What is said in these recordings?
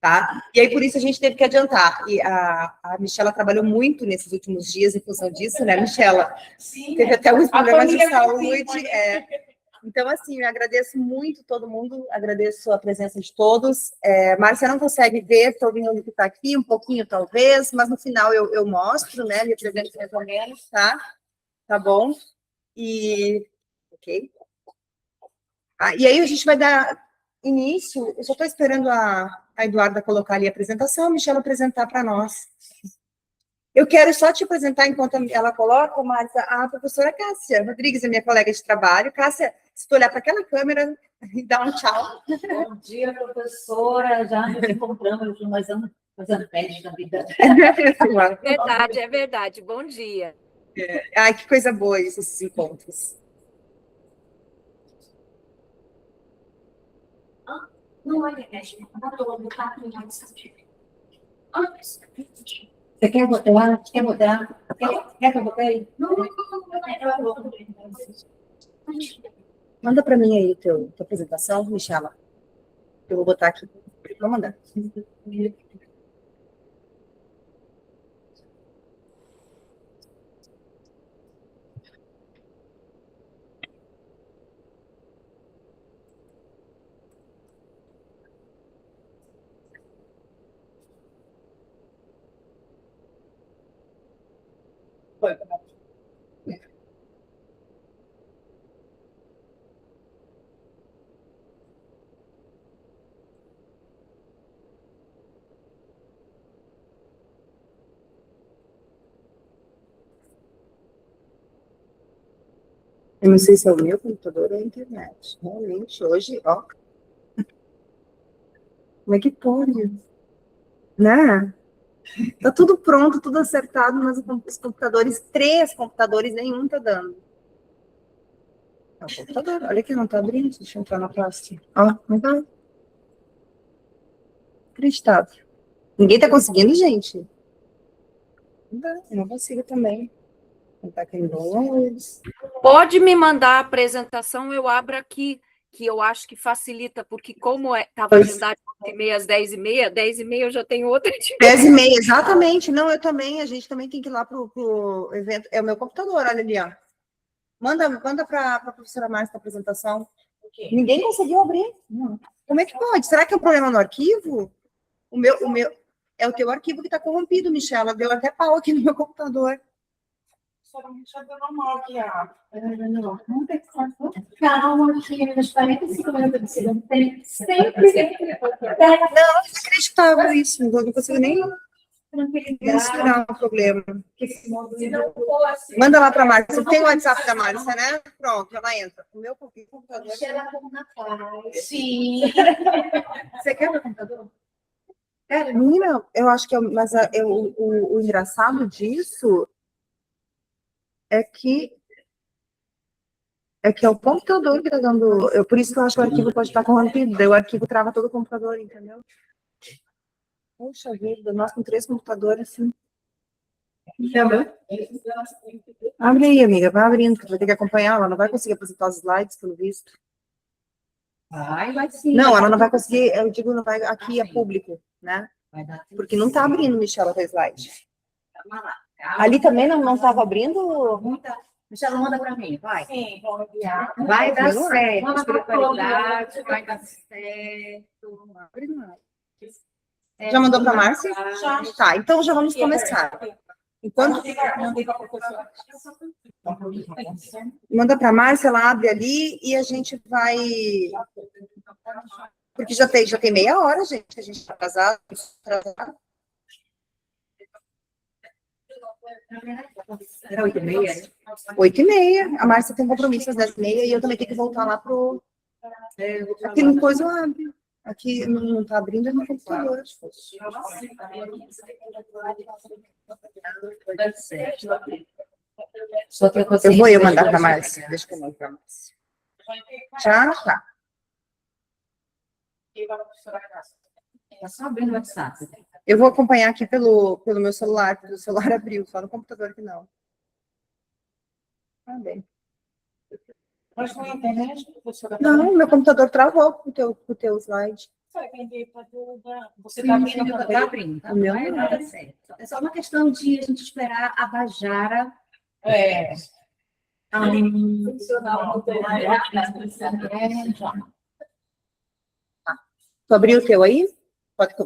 tá? E aí, por isso, a gente teve que adiantar. E a Michela trabalhou muito nesses últimos dias em função disso, né, Michela? Sim. Teve até alguns problemas de saúde. Então, assim, eu agradeço muito todo mundo, agradeço a presença de todos. Márcia não consegue ver todo mundo que está aqui, um pouquinho talvez, mas no final eu mostro, né, me apresento mais ou menos, tá? Tá bom? Ok. E aí a gente vai dar início, eu só estou esperando a Eduarda colocar ali a apresentação, a Michela apresentar para nós. Eu quero só te apresentar, enquanto ela coloca, Márcia, a professora Cássia Rodrigues, a minha colega de trabalho. Cássia, se tu olhar para aquela câmera e dar um tchau. Bom dia, professora. Já nos encontramos, nós vamos fazendo teste da vida. É verdade. Bom dia. Ai, que coisa boa isso, esses encontros. Não é verdade, não estou no carro, não Você quer botar? Quer botar? Quer que eu botei? Não. Manda para mim aí tua apresentação, Michela. Eu vou botar aqui. Vou mandar. Eu não sei se é o meu computador ou a internet. Realmente, hoje, ó. Como é que pode? Né? Tá tudo pronto, tudo acertado, mas os computadores, 3 computadores, nenhum tá dando. É o computador, olha que não tá abrindo, deixa eu entrar na pasta. Ó, não tá. Acreditado. Ninguém tá conseguindo, gente? Não dá, eu não consigo também. Não tá aqui em dois. Pode me mandar a apresentação, eu abro aqui, que eu acho que facilita, porque como estava agendado de 8h30 às 10h30, 10h30 eu já tenho outra atividade. 10h30, exatamente. Não, eu também, a gente também tem que ir lá pro evento. É o meu computador, olha ali, ó. Manda para a professora Márcia a apresentação. Ninguém conseguiu abrir. Como é que pode? Será que é um problema no arquivo? O meu é o teu arquivo que está corrompido, Michela. Deu até pau aqui no meu computador. Só deu normal aqui, calma, que nos 45 minutos de segundo tempo, sempre. Não, inacreditável isso. Não consigo nem mensurar o problema. Manda lá para a Márcia. Você tem o WhatsApp da Márcia, né? Pronto, ela entra. O meu computador. Sim. Você quer meu computador? Menina, eu acho que o engraçado disso é que é o computador que está dando. Por isso que eu acho que o arquivo pode estar corrompido. Daí o arquivo trava todo o computador, entendeu? Poxa vida, nós com 3 computadores, assim. Abre aí, amiga, vai abrindo, que tu vai ter que acompanhar. Ela não vai conseguir apresentar os slides, pelo visto. Vai sim. Não, ela não vai conseguir, eu digo, não vai, aqui é público, né? Porque não está abrindo, Michela, o slide. Ali também não estava abrindo? Michela, manda para mim, vai. Sim, vou enviar. Vai dar certo. Manda pra Espiritualidade, vai dar certo. Já mandou para a Márcia? Já. Tá, então já vamos começar. Enquanto manda para a Márcia, ela abre ali e a gente vai. Porque já tem meia hora, gente, a gente está atrasado. 8h30? 8h30. A Márcia tem compromisso às 10h30 e eu também tenho que voltar lá pro. Aqui no coisa eu abro. Aqui não está abrindo, é no computador. Eu vou mandar para a Márcia. Deixa eu mandar para a Márcia. Já tá. Está só abrindo o WhatsApp. Eu vou acompanhar aqui pelo meu celular, porque o celular abriu, só no computador que não. Tá bem. Mas foi a internet, professora? Não, meu computador travou com o teu slide. Você está abrindo, tá abrindo. Tá? O meu Vai, não. vai dar certo. É só uma questão de a gente esperar a Bajara. Funcionar. Tu abriu o teu aí?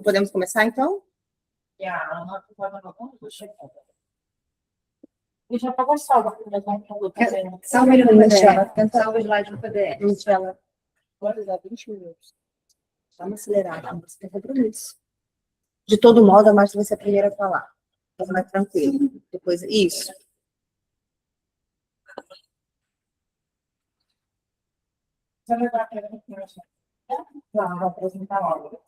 Podemos começar, então? Salve ele no Michela, PDF. Salve o slide no PDF. Michela, bora dar 20 minutos. Dá uma acelerada, você tem compromisso. De todo modo, a Márcia vai ser a primeira a falar. Então, mais tranquilo. Depois, isso. Vou apresentar logo.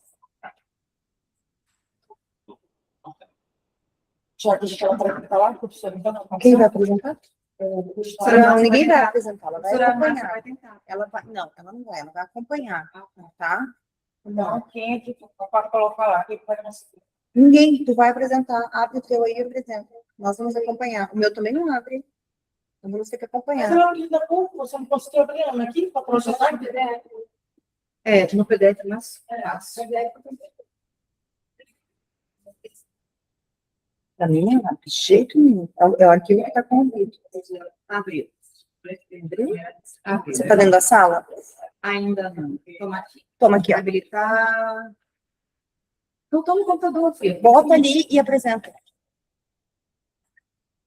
Já deixa ela apresentar lá, professora, então não. Quem vai apresentar? Não, ninguém vai apresentar, ela vai Professora acompanhar. Márcia vai tentar. Ela vai, não, ela não vai, ela vai acompanhar, tá? Então, quem é que pode colocar lá? Quem pode conseguir? Ninguém, tu vai apresentar, abre o teu aí e apresenta. Nós vamos acompanhar. O meu também não abre. Então vamos ter que Mas acompanhar. ela ainda não, você não conseguiu abrir ela aqui para processar? No PDF, mas Pra mim, não, de jeito nenhum. É o arquivo que está com o vídeo. abriu. Você está dentro da sala? Ainda não. Toma aqui. Toma aqui, ó. Habilitar. Não estou no computador, filho. Bota ali e apresenta.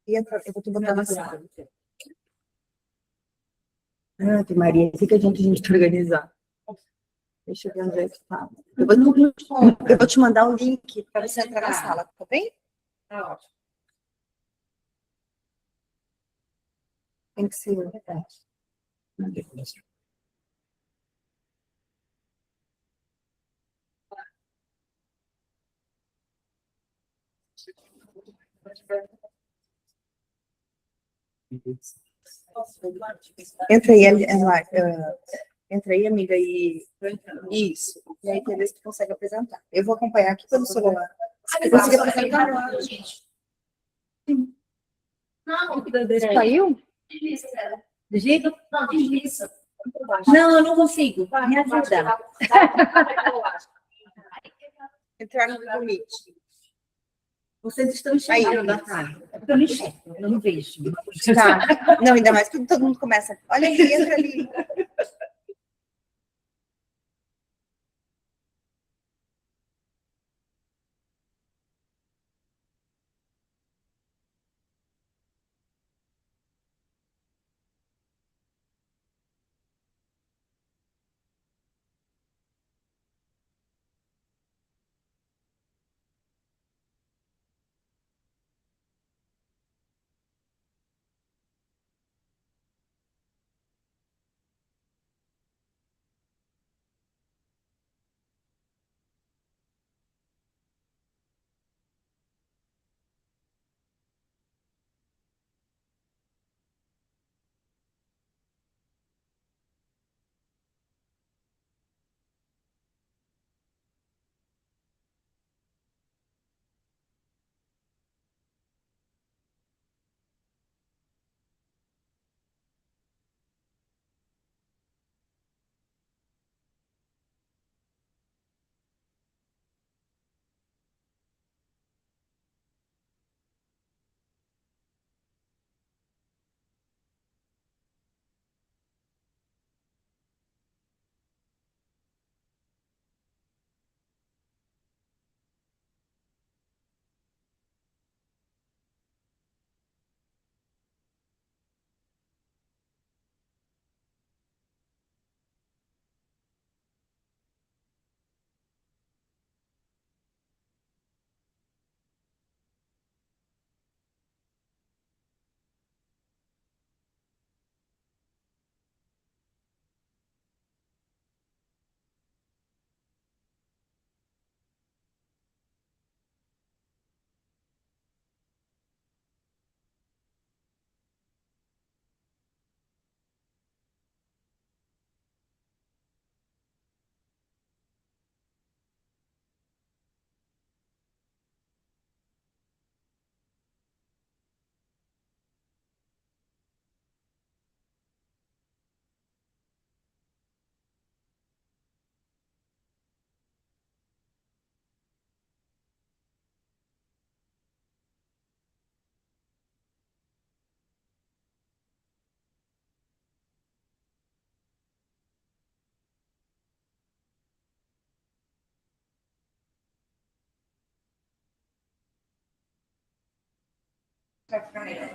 Eu vou te botar na sala. Ah, que Maria, fica a gente te organizar. Deixa eu ver onde é que tá. Eu vou te mandar o link para você entrar na sala, tá bem? Tá ótimo. Tem que ser. Entra aí, entra aí, amiga, e isso. E aí, talvez tu consegue apresentar. Eu vou acompanhar aqui pelo celular. Eu consegui apresentar? Não, que doideira. Saiu? Do jeito? Não, desliza. Não, eu não consigo. Me ajuda. Entrar no Google Meet. Vocês estão enxergando a cara. É porque eu não enxergo, eu não vejo. Tá. Não, ainda mais que todo mundo começa. Olha ali, entra ali.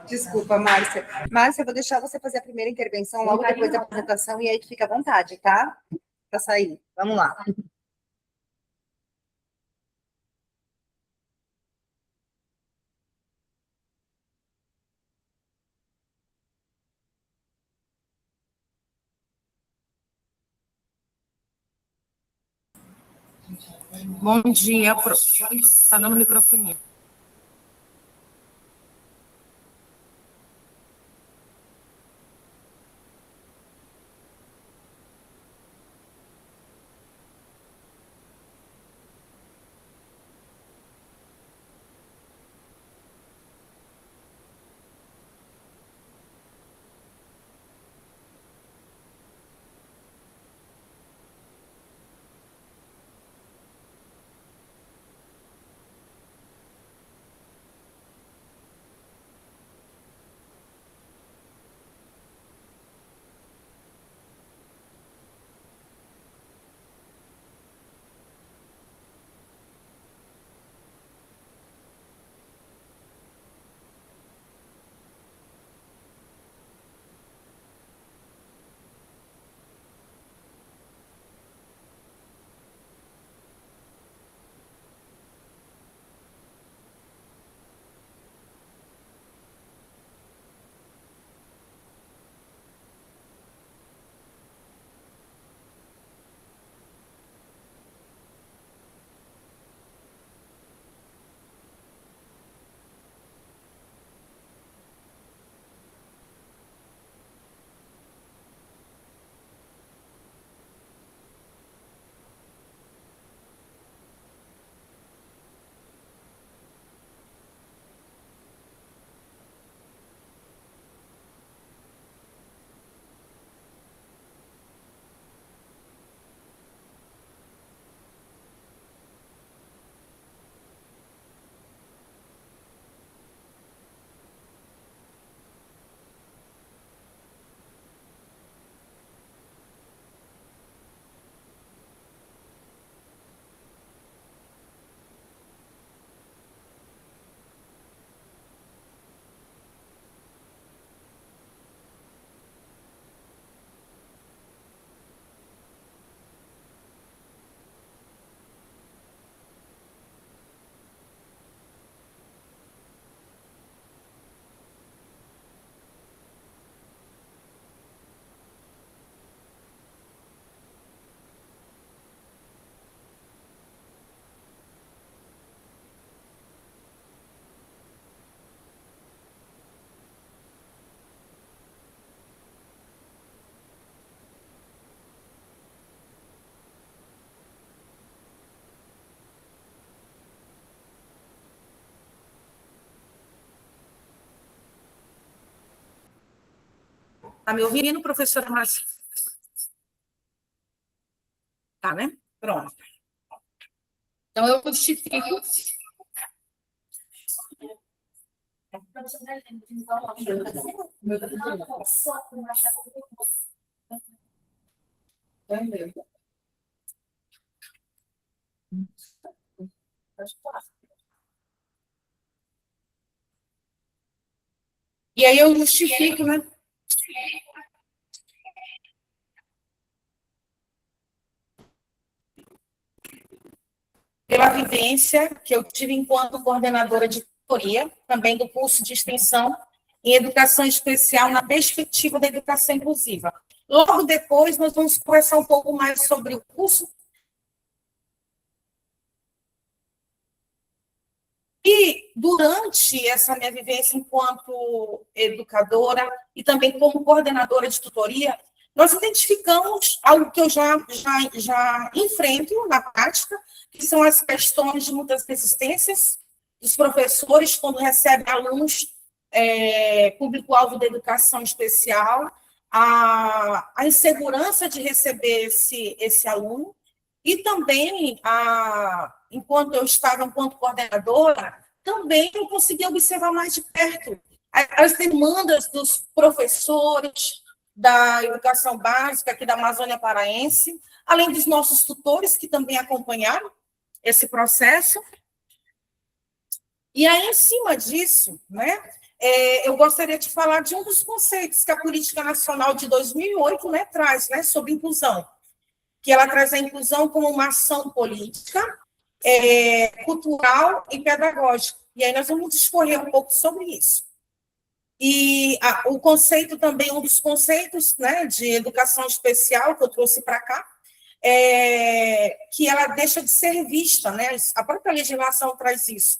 Desculpa, Márcia. Márcia, eu vou deixar você fazer a primeira intervenção logo depois da apresentação e aí tu fica à vontade, tá? Para sair. Vamos lá. Bom dia, está dando microfone. Está me ouvindo, professora Márcia? Tá, né? Pronto. Então, eu justifico. E aí eu justifico, né? Pela vivência que eu tive enquanto coordenadora de tutoria, também do curso de extensão em educação especial na perspectiva da educação inclusiva. Logo depois, nós vamos conversar um pouco mais sobre o curso. E durante essa minha vivência enquanto educadora e também como coordenadora de tutoria, nós identificamos algo que eu já enfrento na prática, que são as questões de muitas resistências dos professores quando recebem alunos público-alvo da educação especial, a insegurança de receber esse aluno, e também, enquanto eu estava enquanto coordenadora, também eu consegui observar mais de perto as demandas dos professores da educação básica aqui da Amazônia Paraense, além dos nossos tutores, que também acompanharam esse processo. E aí, em cima disso, né, eu gostaria de falar de um dos conceitos que a Política Nacional de 2008, né, traz, né, sobre inclusão, que ela traz a inclusão como uma ação política, cultural e pedagógica. E aí nós vamos discorrer um pouco sobre isso. E o conceito também, um dos conceitos, né, de educação especial que eu trouxe para cá, que ela deixa de ser vista, né, a própria legislação traz isso,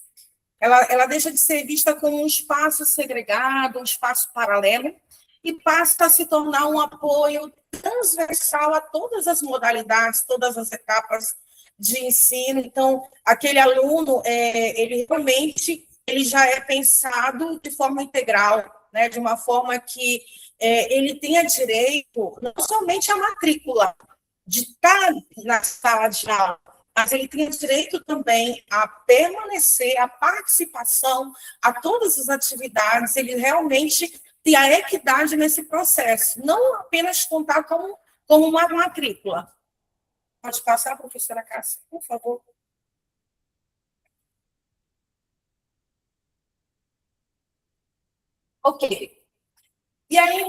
ela deixa de ser vista como um espaço segregado, um espaço paralelo, e passa a se tornar um apoio transversal a todas as modalidades, todas as etapas de ensino. Então, aquele aluno, ele realmente ele já é pensado de forma integral, né, de uma forma que ele tenha direito não somente à matrícula, de estar na sala de aula, mas ele tem direito também a permanecer, a participação, a todas as atividades, ele realmente tem a equidade nesse processo, não apenas contar como uma matrícula. Pode passar, professora Cássia, por favor. Ok. E aí,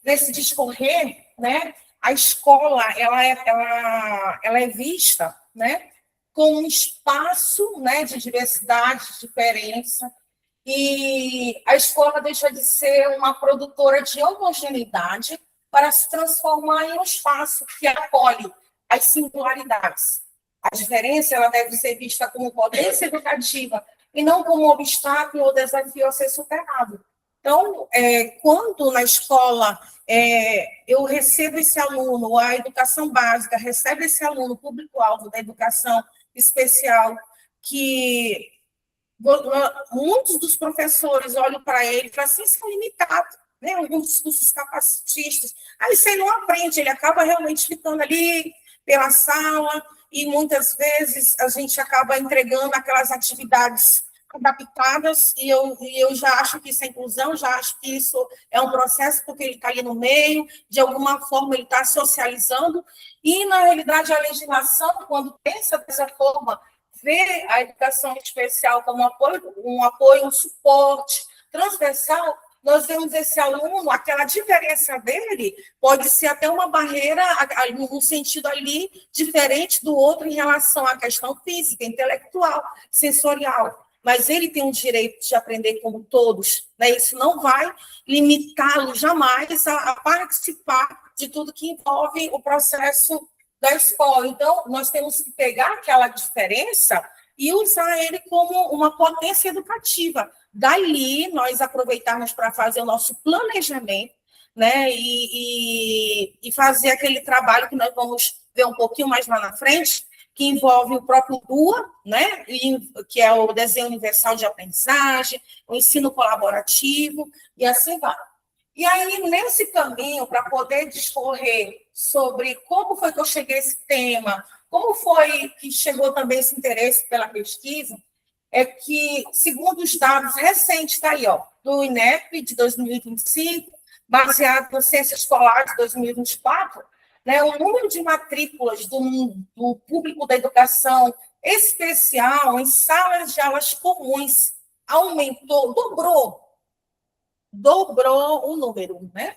nesse discorrer, né, a escola ela é vista, né, como um espaço, né, de diversidade, de diferença, e a escola deixa de ser uma produtora de homogeneidade para se transformar em um espaço que acolhe as singularidades. A diferença ela deve ser vista como potência educativa e não como um obstáculo ou desafio a ser superado. Então, quando na escola eu recebo esse aluno, ou a educação básica recebe esse aluno, público-alvo da educação especial, que muitos dos professores olham para ele e falam assim, são limitados, né? Alguns discursos capacitistas. Aí você não aprende, ele acaba realmente ficando ali pela sala, e muitas vezes a gente acaba entregando aquelas atividades adaptadas, e eu já acho que isso é inclusão, já acho que isso é um processo, porque ele está ali no meio, de alguma forma ele está socializando, e, na realidade, a legislação, quando pensa dessa forma, vê a educação especial como um apoio, um suporte transversal, nós vemos esse aluno, aquela diferença dele pode ser até uma barreira, no sentido ali, diferente do outro em relação à questão física, intelectual, sensorial. Mas ele tem o direito de aprender como todos, né? Isso não vai limitá-lo jamais a participar de tudo que envolve o processo da escola. Então, nós temos que pegar aquela diferença e usar ele como uma potência educativa. Dali, nós aproveitarmos para fazer o nosso planejamento, né? E fazer aquele trabalho que nós vamos ver um pouquinho mais lá na frente, que envolve o próprio DUA, né? Que é o Desenho Universal de Aprendizagem, o ensino colaborativo, e assim vai. E aí, nesse caminho, para poder discorrer sobre como foi que eu cheguei a esse tema, como foi que chegou também esse interesse pela pesquisa, é que, segundo os dados recentes, está aí, ó, do INEP de 2025, baseado no Ciência Escolar de 2024, né, o número de matrículas do público da educação especial em salas de aulas comuns aumentou, dobrou o número, né?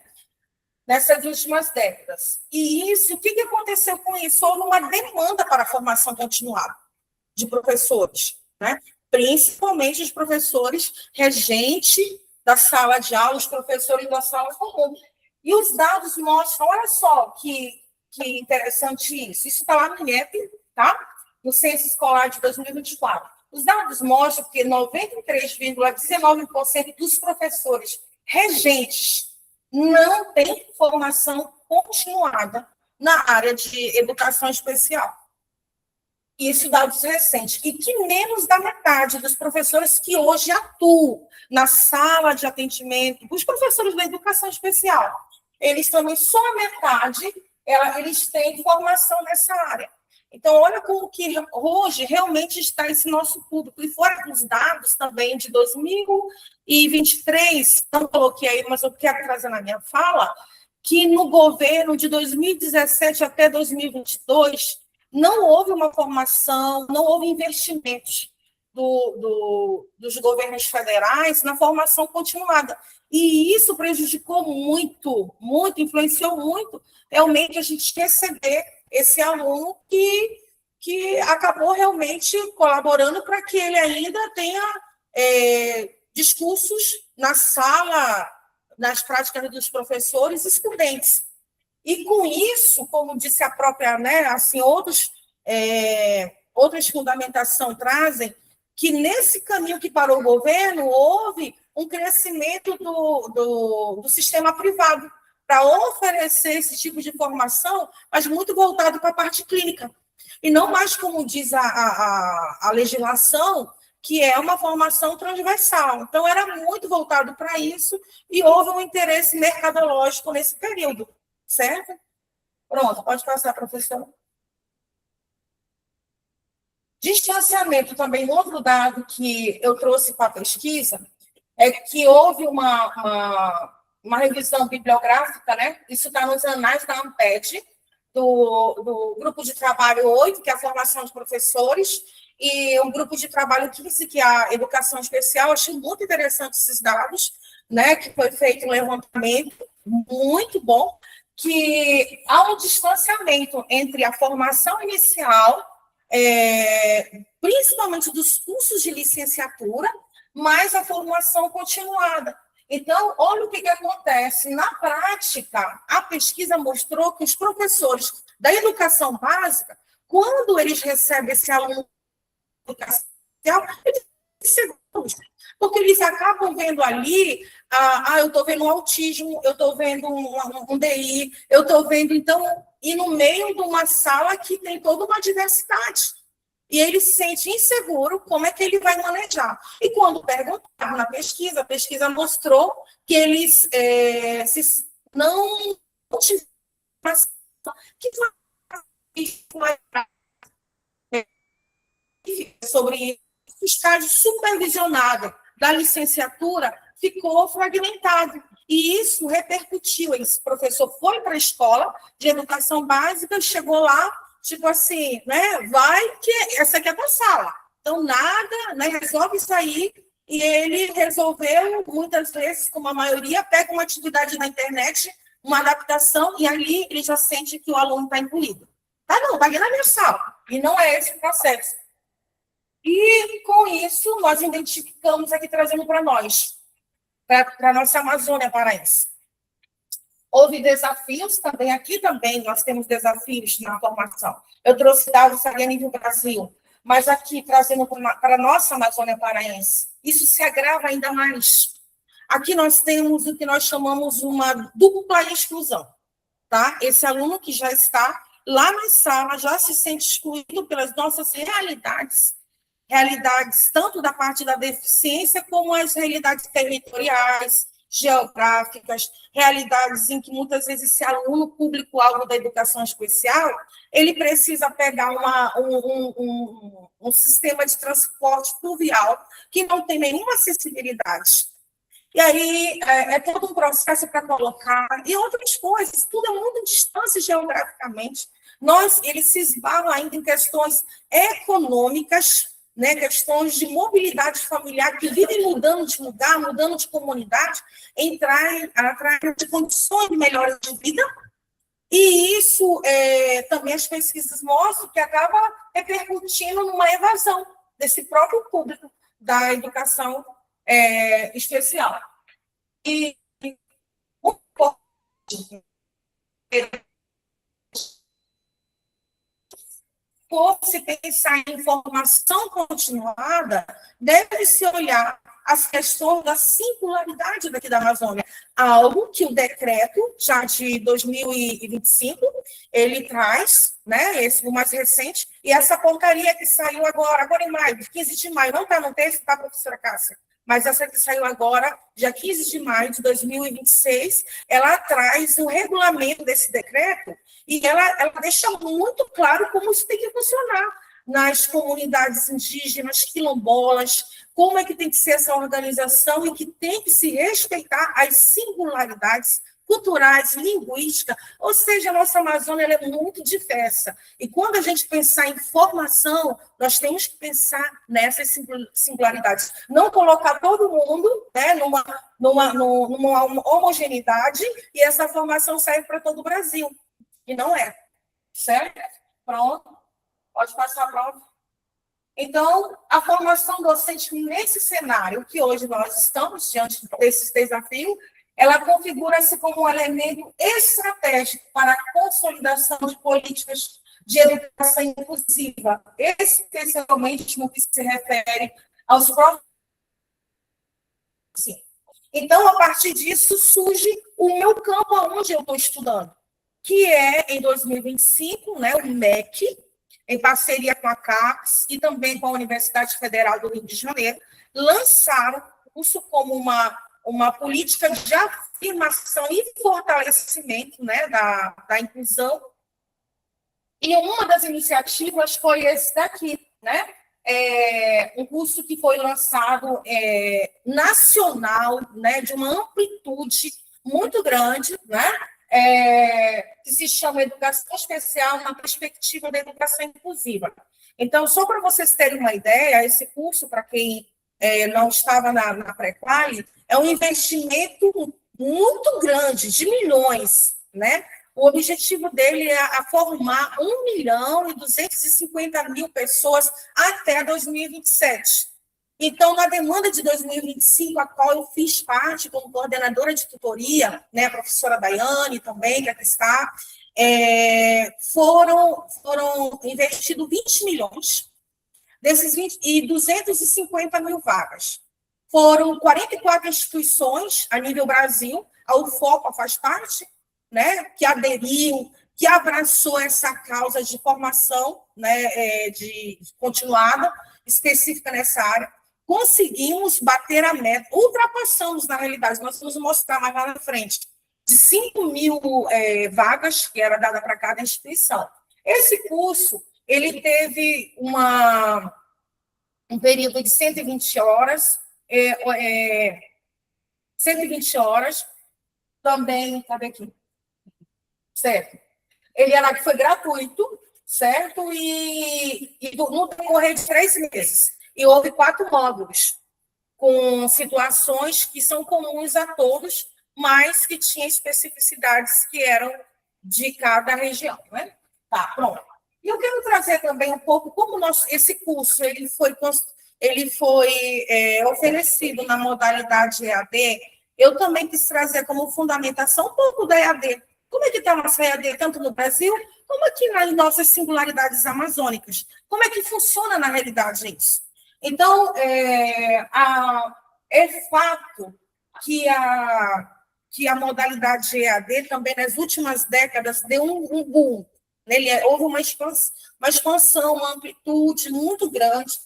Nessas últimas décadas. E isso, o que aconteceu com isso? Houve uma demanda para a formação continuada de professores, né? Principalmente os professores regentes da sala de aula, os professores da sala comum. E os dados mostram, olha só que interessante isso. Isso está lá no INEP, tá? No Ciência Escolar de 2024. Os dados mostram que 93,19% dos professores regentes não têm formação continuada na área de educação especial. Isso dados recentes. E que menos da metade dos professores que hoje atuam na sala de atendimento, os professores da educação especial, eles também, só a metade, eles têm formação nessa área. Então, olha como que hoje realmente está esse nosso público. E fora os dados também de 2023, não coloquei aí, mas eu quero trazer na minha fala, que no governo de 2017 até 2022, não houve uma formação, não houve investimentos dos governos federais na formação continuada. E isso prejudicou muito, influenciou muito, realmente, a gente receber esse aluno que acabou realmente colaborando para que ele ainda tenha discursos na sala, nas práticas dos professores excludentes. E com isso, como disse a própria, né, assim, outras fundamentações trazem que nesse caminho que parou o governo, houve um crescimento do sistema privado para oferecer esse tipo de formação, mas muito voltado para a parte clínica. E não mais, como diz a legislação, que é uma formação transversal. Então, era muito voltado para isso e houve um interesse mercadológico nesse período, certo? Pronto, pode passar, professora. Distanciamento também, outro dado que eu trouxe para a pesquisa, é que houve uma revisão bibliográfica, né? Isso está nos anais da ANPED, do grupo de trabalho 8, que é a formação de professores, e um grupo de trabalho 15, que é a educação especial. Achei muito interessante esses dados, né? Que foi feito um levantamento muito bom, que há um distanciamento entre a formação inicial, principalmente dos cursos de licenciatura, mais a formação continuada. Então, olha o que acontece. Na prática, a pesquisa mostrou que os professores da educação básica, quando eles recebem esse aluno educacional, eles seguros, porque eles acabam vendo ali, eu estou vendo um autismo, eu estou vendo um DI, eu estou vendo, então, e no meio de uma sala que tem toda uma diversidade. E ele se sente inseguro, como é que ele vai manejar? E quando perguntaram na pesquisa, a pesquisa mostrou que eles não tiveram sobre o estágio supervisionado da licenciatura ficou fragmentado. E isso repercutiu. Esse professor foi para a escola de educação básica, chegou lá, tipo assim, né? Vai que essa aqui é a tua sala. Então, nada, né? Resolve isso aí. E ele resolveu, muitas vezes, como a maioria, pega uma atividade na internet, uma adaptação, e ali ele já sente que o aluno está incluído. Tá, não, está aqui na minha sala. E não é esse o processo. E, com isso, nós identificamos aqui, trazendo para nós, para a nossa Amazônia paraense. Houve desafios também, aqui também nós temos desafios na formação. Eu trouxe dados a nível Brasil, mas aqui, trazendo para a nossa Amazônia paraense, isso se agrava ainda mais. Aqui nós temos o que nós chamamos uma dupla exclusão. Tá? Esse aluno que já está lá na sala, já se sente excluído pelas nossas realidades tanto da parte da deficiência, como as realidades territoriais, geográficas, realidades em que muitas vezes esse aluno público-alvo da educação especial, ele precisa pegar um sistema de transporte fluvial que não tem nenhuma acessibilidade. E aí é todo um processo para colocar, e outras coisas, tudo é muito distância geograficamente. Eles se esbarram ainda em questões econômicas, né, questões de mobilidade familiar, que vivem mudando de lugar, mudando de comunidade, atrás de condições melhores de vida, e isso também as pesquisas mostram que acaba repercutindo numa evasão desse próprio público da educação especial. E por se pensar em formação continuada, deve-se olhar as questões da singularidade daqui da Amazônia, algo que o decreto, já de 2025, ele traz, né, esse o mais recente, e essa portaria que saiu agora em maio, 15 de maio, não está no texto, tá, professora Cássia? Mas essa que saiu agora, dia 15 de maio de 2026, ela traz um regulamento desse decreto, e ela deixa muito claro como isso tem que funcionar nas comunidades indígenas, quilombolas, como é que tem que ser essa organização e que tem que se respeitar as singularidades culturais, linguística, ou seja, a nossa Amazônia ela é muito diversa. E quando a gente pensar em formação, nós temos que pensar nessas singularidades. Não colocar todo mundo, né, numa homogeneidade, e essa formação serve para todo o Brasil. E não é. Certo? Pronto. Pode passar a prova. Então, a formação docente nesse cenário que hoje nós estamos diante desses desafios, ela configura-se como um elemento estratégico para a consolidação de políticas de educação inclusiva, especialmente no que se refere aos próprios. Sim. Então, a partir disso, surge o meu campo onde eu estou estudando, que é, em 2025, né, o MEC, em parceria com a CAPES e também com a Universidade Federal do Rio de Janeiro, lançaram o curso como uma política de afirmação e fortalecimento, né, da inclusão. E uma das iniciativas foi esse daqui, né? Um curso que foi lançado nacional, né, de uma amplitude muito grande, né? Que se chama Educação Especial na Perspectiva da Educação Inclusiva. Então, só para vocês terem uma ideia, esse curso, para quem não estava na pré-quali, é um investimento muito grande, de milhões, né? O objetivo dele é formar 1.250.000 pessoas até 2027. Então, na demanda de 2025, a qual eu fiz parte como coordenadora de tutoria, né, a professora Daiane também, que aqui está, foram investidos 20 milhões, desses 20, e 250.000 vagas. Foram 44 instituições a nível Brasil, a UFOPA faz parte, né, que aderiu, que abraçou essa causa de formação, né, de continuada, específica nessa área. Conseguimos bater a meta, ultrapassamos, na realidade, nós vamos mostrar mais lá na frente, de 5.000 vagas, que era dada para cada instituição. Esse curso, ele teve um período de 120 horas, 120 horas, também, cadê aqui? Certo. Ele foi gratuito, certo? E no decorrer de 3 meses. E houve 4 módulos, com situações que são comuns a todos, mas que tinham especificidades que eram de cada região, né? Tá, pronto. E eu quero trazer também um pouco como esse curso ele foi oferecido na modalidade EAD. Eu também quis trazer como fundamentação um pouco da EAD. Como é que está a nossa EAD, tanto no Brasil, como aqui nas nossas singularidades amazônicas? Como é que funciona, na realidade, isso? Então, é fato que a modalidade EAD também, nas últimas décadas, deu um boom. Houve uma expansão, uma amplitude muito grande.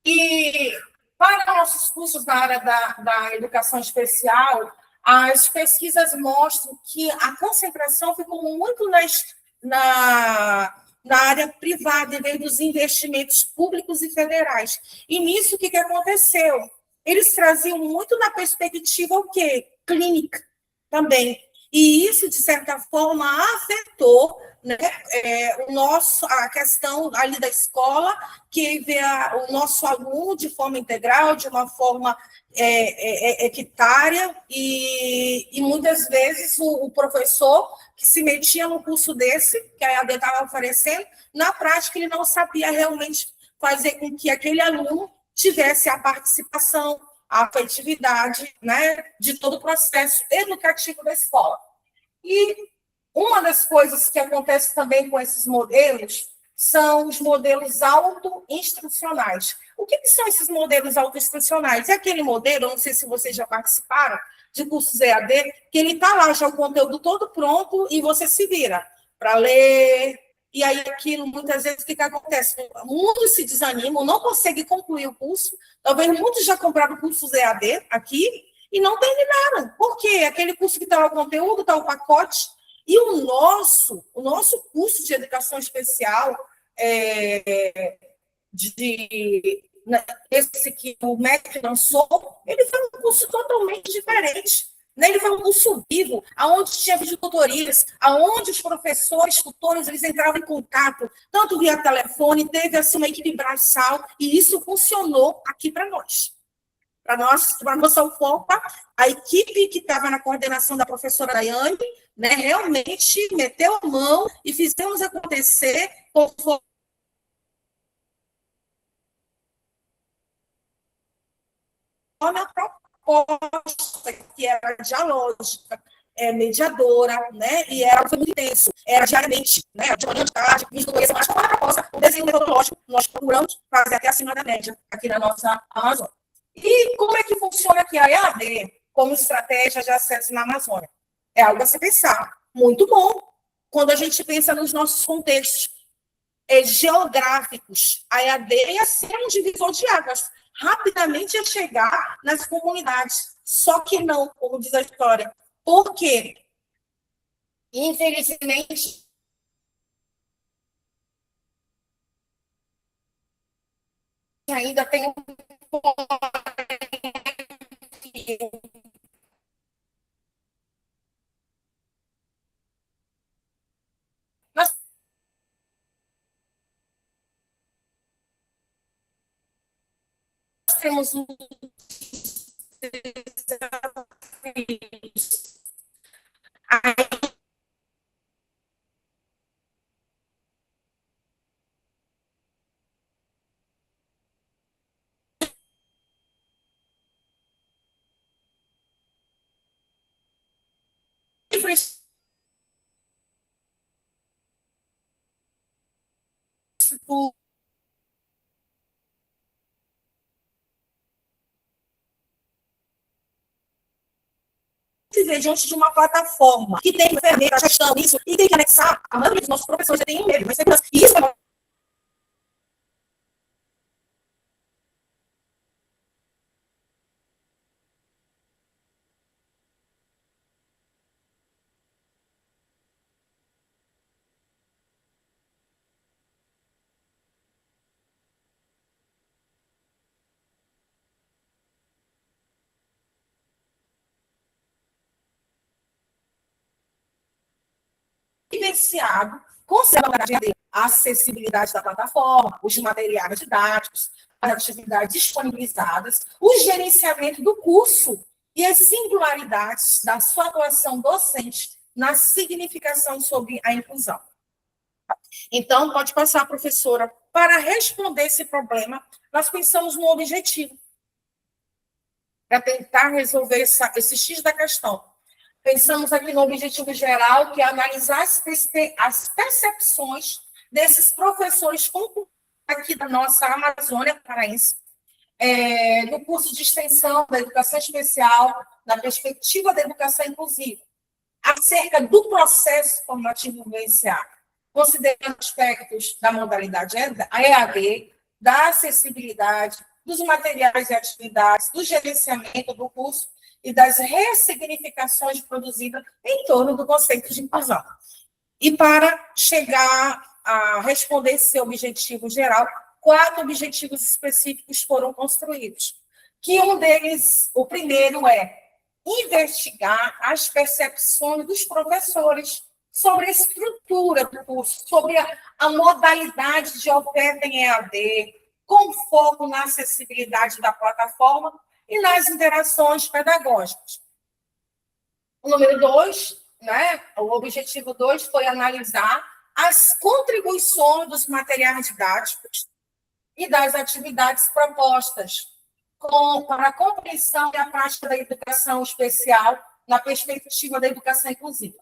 E, para nossos cursos na área da educação especial, as pesquisas mostram que a concentração ficou muito na área privada, em vez dos investimentos públicos e federais. E nisso, o que aconteceu? Eles traziam muito na perspectiva o quê? Clínica também. E isso, de certa forma, afetou, né, a questão ali da escola, que vê o nosso aluno de forma integral, de uma forma equitária, e muitas vezes o professor que se metia no curso desse, que a EAD estava oferecendo, na prática ele não sabia realmente fazer com que aquele aluno tivesse a participação, a afetividade, né, de todo o processo educativo da escola. E uma das coisas que acontece também com esses modelos são os modelos auto-instrucionais. O que são esses modelos auto-instrucionais? É aquele modelo, eu não sei se vocês já participaram, de cursos EAD, que ele está lá já o conteúdo todo pronto e você se vira para ler. E aí aquilo, muitas vezes, o que acontece? Muitos se desanimam, não conseguem concluir o curso. Talvez muitos já compraram cursos EAD aqui e não terminaram. Por quê? Aquele curso que está o conteúdo, está o pacote. E o nosso curso de educação especial, esse que o MEC lançou, ele foi um curso totalmente diferente, né? Ele foi um curso vivo, aonde tinha videotutorias, aonde os professores, tutores, eles entravam em contato, tanto via telefone, teve assim, uma equipe braçal, e isso funcionou aqui para nós. Para nossa UFOPA, a equipe que estava na coordenação da professora Daiane, né, realmente meteu a mão e fizemos acontecer conforme a proposta, que era dialógica, mediadora, né, e foi muito intenso, era diariamente, né, de manhã de tarde, isso tudo isso, mas com a proposta, o desenho metodológico, nós procuramos fazer até acima da média, aqui na nossa Amazônia. E como é que funciona aqui a EAD como estratégia de acesso na Amazônia? É algo a se pensar. Muito bom quando a gente pensa nos nossos contextos geográficos. A EAD ia ser um divisor de águas. Rapidamente ia chegar nas comunidades. Só que não, como diz a história. Por quê? Infelizmente, ainda tem um nós temos um se vê diante de uma plataforma que tem enfermeira, gestão, isso, e tem que anexar, a maioria dos nossos professores já tem medo, mas isso é evidenciado, conserva a acessibilidade da plataforma, os materiais didáticos, as atividades disponibilizadas, o gerenciamento do curso e as singularidades da sua atuação docente na significação sobre a inclusão. Então, pode passar, professora. Para responder esse problema, nós pensamos no objetivo, para tentar resolver esse X da questão. Pensamos aqui no objetivo geral, que é analisar as percepções desses professores aqui da nossa Amazônia paraense, no curso de extensão da educação especial, na perspectiva da educação inclusiva, acerca do processo formativo vivenciado, considerando aspectos da modalidade EAD, da acessibilidade, dos materiais e atividades, do gerenciamento do curso e das ressignificações produzidas em torno do conceito de inclusão. E para chegar a responder esse objetivo geral, 4 objetivos específicos foram construídos. Que um deles, o primeiro é investigar as percepções dos professores sobre a estrutura do curso, sobre a modalidade de oferta em EAD, com foco na acessibilidade da plataforma e nas interações pedagógicas. O número 2, né, o objetivo 2 foi analisar as contribuições dos materiais didáticos e das atividades propostas para a compreensão e a prática da educação especial na perspectiva da educação inclusiva.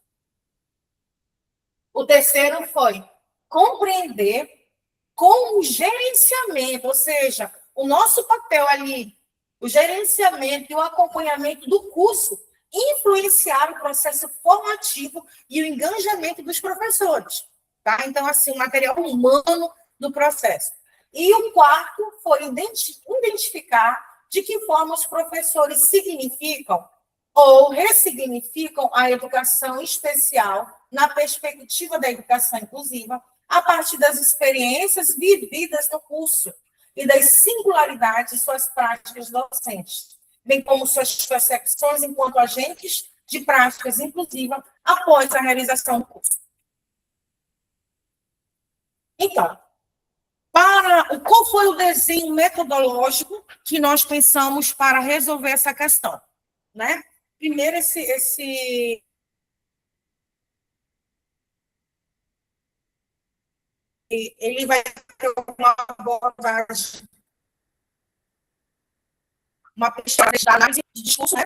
O terceiro foi compreender como o gerenciamento, ou seja, o nosso papel ali, o gerenciamento e o acompanhamento do curso influenciar o processo formativo e o engajamento dos professores. Tá? Então, assim, o material humano do processo. E o quarto foi identificar de que forma os professores significam ou ressignificam a educação especial na perspectiva da educação inclusiva, a partir das experiências vividas no curso e das singularidades de suas práticas docentes. bem como suas percepções enquanto agentes de práticas inclusivas após a realização do curso. Então, qual foi o desenho metodológico que nós pensamos para resolver essa questão? Né? Primeiro, ele vai ter uma abordagem, uma pesquisa de análise de discurso, né,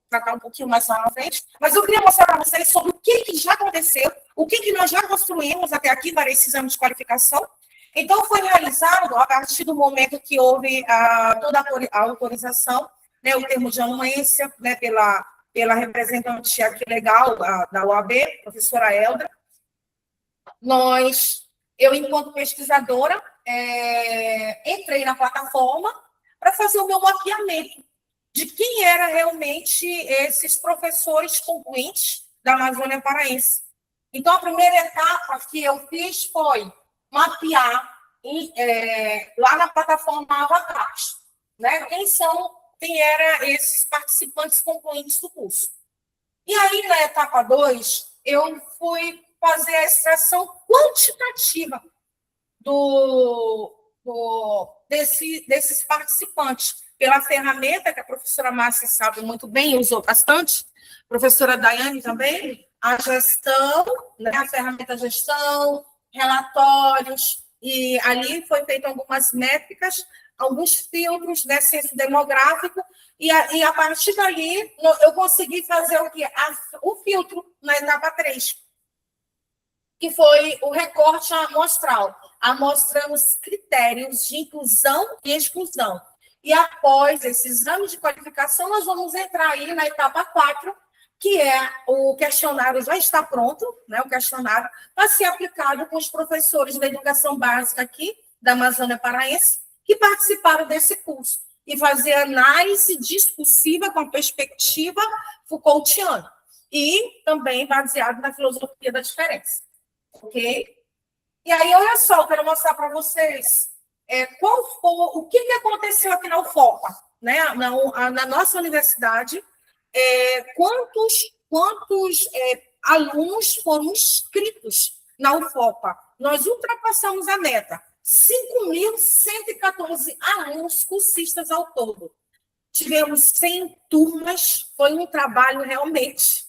tratar um pouquinho mais lá na frente, mas eu queria mostrar para vocês sobre o que já aconteceu, o que nós já construímos até aqui para esse exame de qualificação. Então, foi realizado, a partir do momento que houve toda a autorização, né, o termo de anuência, né, pela representante aqui legal da OAB, professora Elda. Eu, enquanto pesquisadora, entrei na plataforma para fazer o meu mapeamento de quem era realmente esses professores concluintes da Amazônia Paraense. Então, a primeira etapa que eu fiz foi mapear lá na plataforma Avatares, né? Quem eram esses participantes concluintes do curso. E aí, na etapa 2, eu fui fazer a extração quantitativa desses participantes, pela ferramenta que a professora Márcia sabe muito bem, usou bastante, a professora Daiane também, a gestão, né, a ferramenta gestão, relatórios, e ali foi feito algumas métricas, alguns filtros, né, censo demográfico, e a partir dali eu consegui fazer o quê? O filtro na etapa 3, que foi o recorte amostral. Amostramos critérios de inclusão e exclusão. E após esse exame de qualificação, nós vamos entrar aí na etapa 4, que o questionário já está pronto, né? O questionário para ser aplicado com os professores da educação básica aqui, da Amazônia Paraense, que participaram desse curso, e fazer análise discursiva com a perspectiva Foucaultiana, e também baseado na filosofia da diferença. Ok? E aí, olha só, eu quero mostrar para vocês o que aconteceu aqui na UFOPA, né? Na nossa universidade, quantos alunos foram inscritos na UFOPA. Nós ultrapassamos a meta, 5.114 alunos cursistas ao todo. Tivemos 100 turmas, foi um trabalho realmente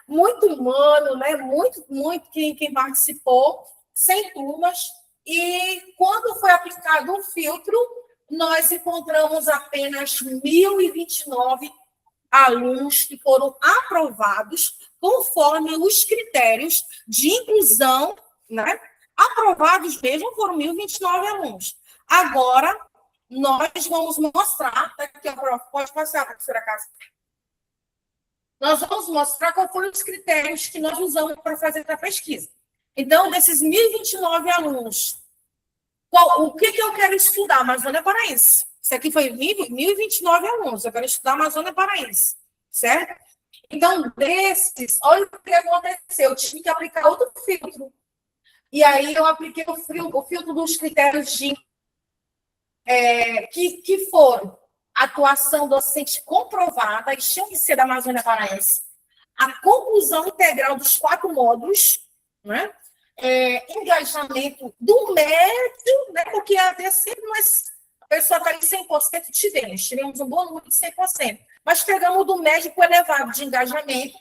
muito humano, né? Muito quem participou, 100 turmas, e quando foi aplicado o filtro, nós encontramos apenas 1.029 alunos que foram aprovados conforme os critérios de inclusão, né? Aprovados mesmo foram 1.029 alunos. Agora, nós vamos mostrar, aqui, pode passar, professora Cássia. Nós vamos mostrar quais foram os critérios que nós usamos para fazer a pesquisa. Então, desses 1.029 alunos, o que eu quero estudar? Amazônia Paraense. Isso aqui foi 1.029 alunos, eu quero estudar Amazônia Paraense, certo? Então, desses, olha o que aconteceu, eu tive que aplicar outro filtro. E aí, eu apliquei o filtro dos critérios que foram atuação docente comprovada, e tinham que ser da Amazônia Paraense, a conclusão integral dos 4 módulos, né? Engajamento do médio, né? Porque até sempre a pessoa está em 100%, tivemos um bom número de 100%, mas pegamos do médio com elevado de engajamento,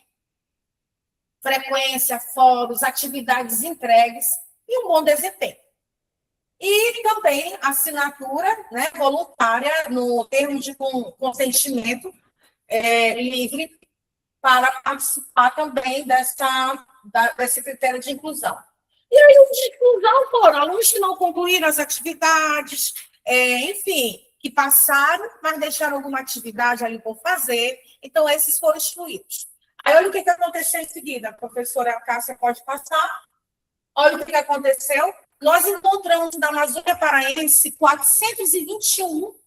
frequência, fóruns, atividades entregues e um bom desempenho. E também assinatura, né, voluntária no termo de consentimento livre para participar também desse critério de inclusão. E aí, os de inclusão foram alunos que não concluíram as atividades, enfim, que passaram, mas deixaram alguma atividade ali por fazer. Então, esses foram excluídos. Aí, olha o que aconteceu em seguida. A professora Cássia pode passar. Olha o que aconteceu. Nós encontramos na Amazônia Paraense 421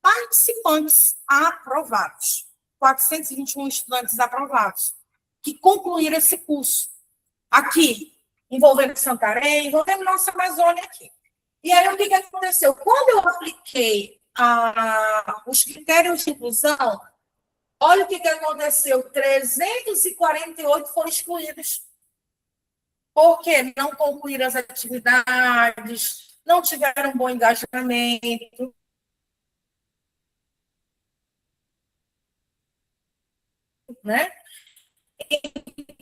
participantes aprovados. 421 estudantes aprovados, que concluíram esse curso aqui, envolvendo Santarém, envolvendo nossa Amazônia aqui. E aí, o que aconteceu? Quando eu apliquei os critérios de inclusão, olha o que aconteceu. 348 foram excluídos. Porque não concluíram as atividades, não tiveram um bom engajamento. Né?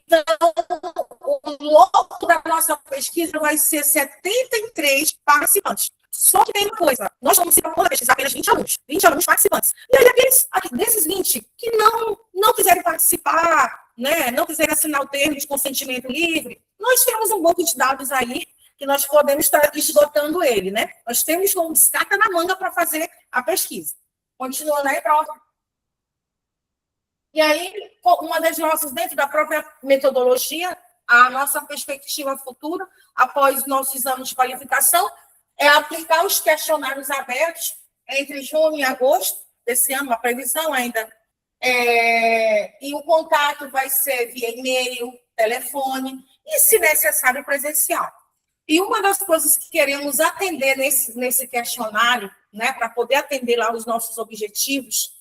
Então, o lote da nossa pesquisa vai ser 73 participantes. Só que tem uma coisa, nós vamos pesquisar apenas 20 alunos participantes. E aí, desses 20 que não quiserem participar, né, não quiserem assinar o termo de consentimento livre, nós temos um banco de dados aí que nós podemos estar esgotando ele, né? Nós temos como descarta na manga para fazer a pesquisa. Continuando aí, prova. E aí, uma das nossas, dentro da própria metodologia, a nossa perspectiva futura, após nossos anos de qualificação, é aplicar os questionários abertos entre junho e agosto desse ano, a previsão ainda. E o contato vai ser via e-mail, telefone e, se necessário, presencial. E uma das coisas que queremos atender nesse questionário, né, para poder atender lá os nossos objetivos,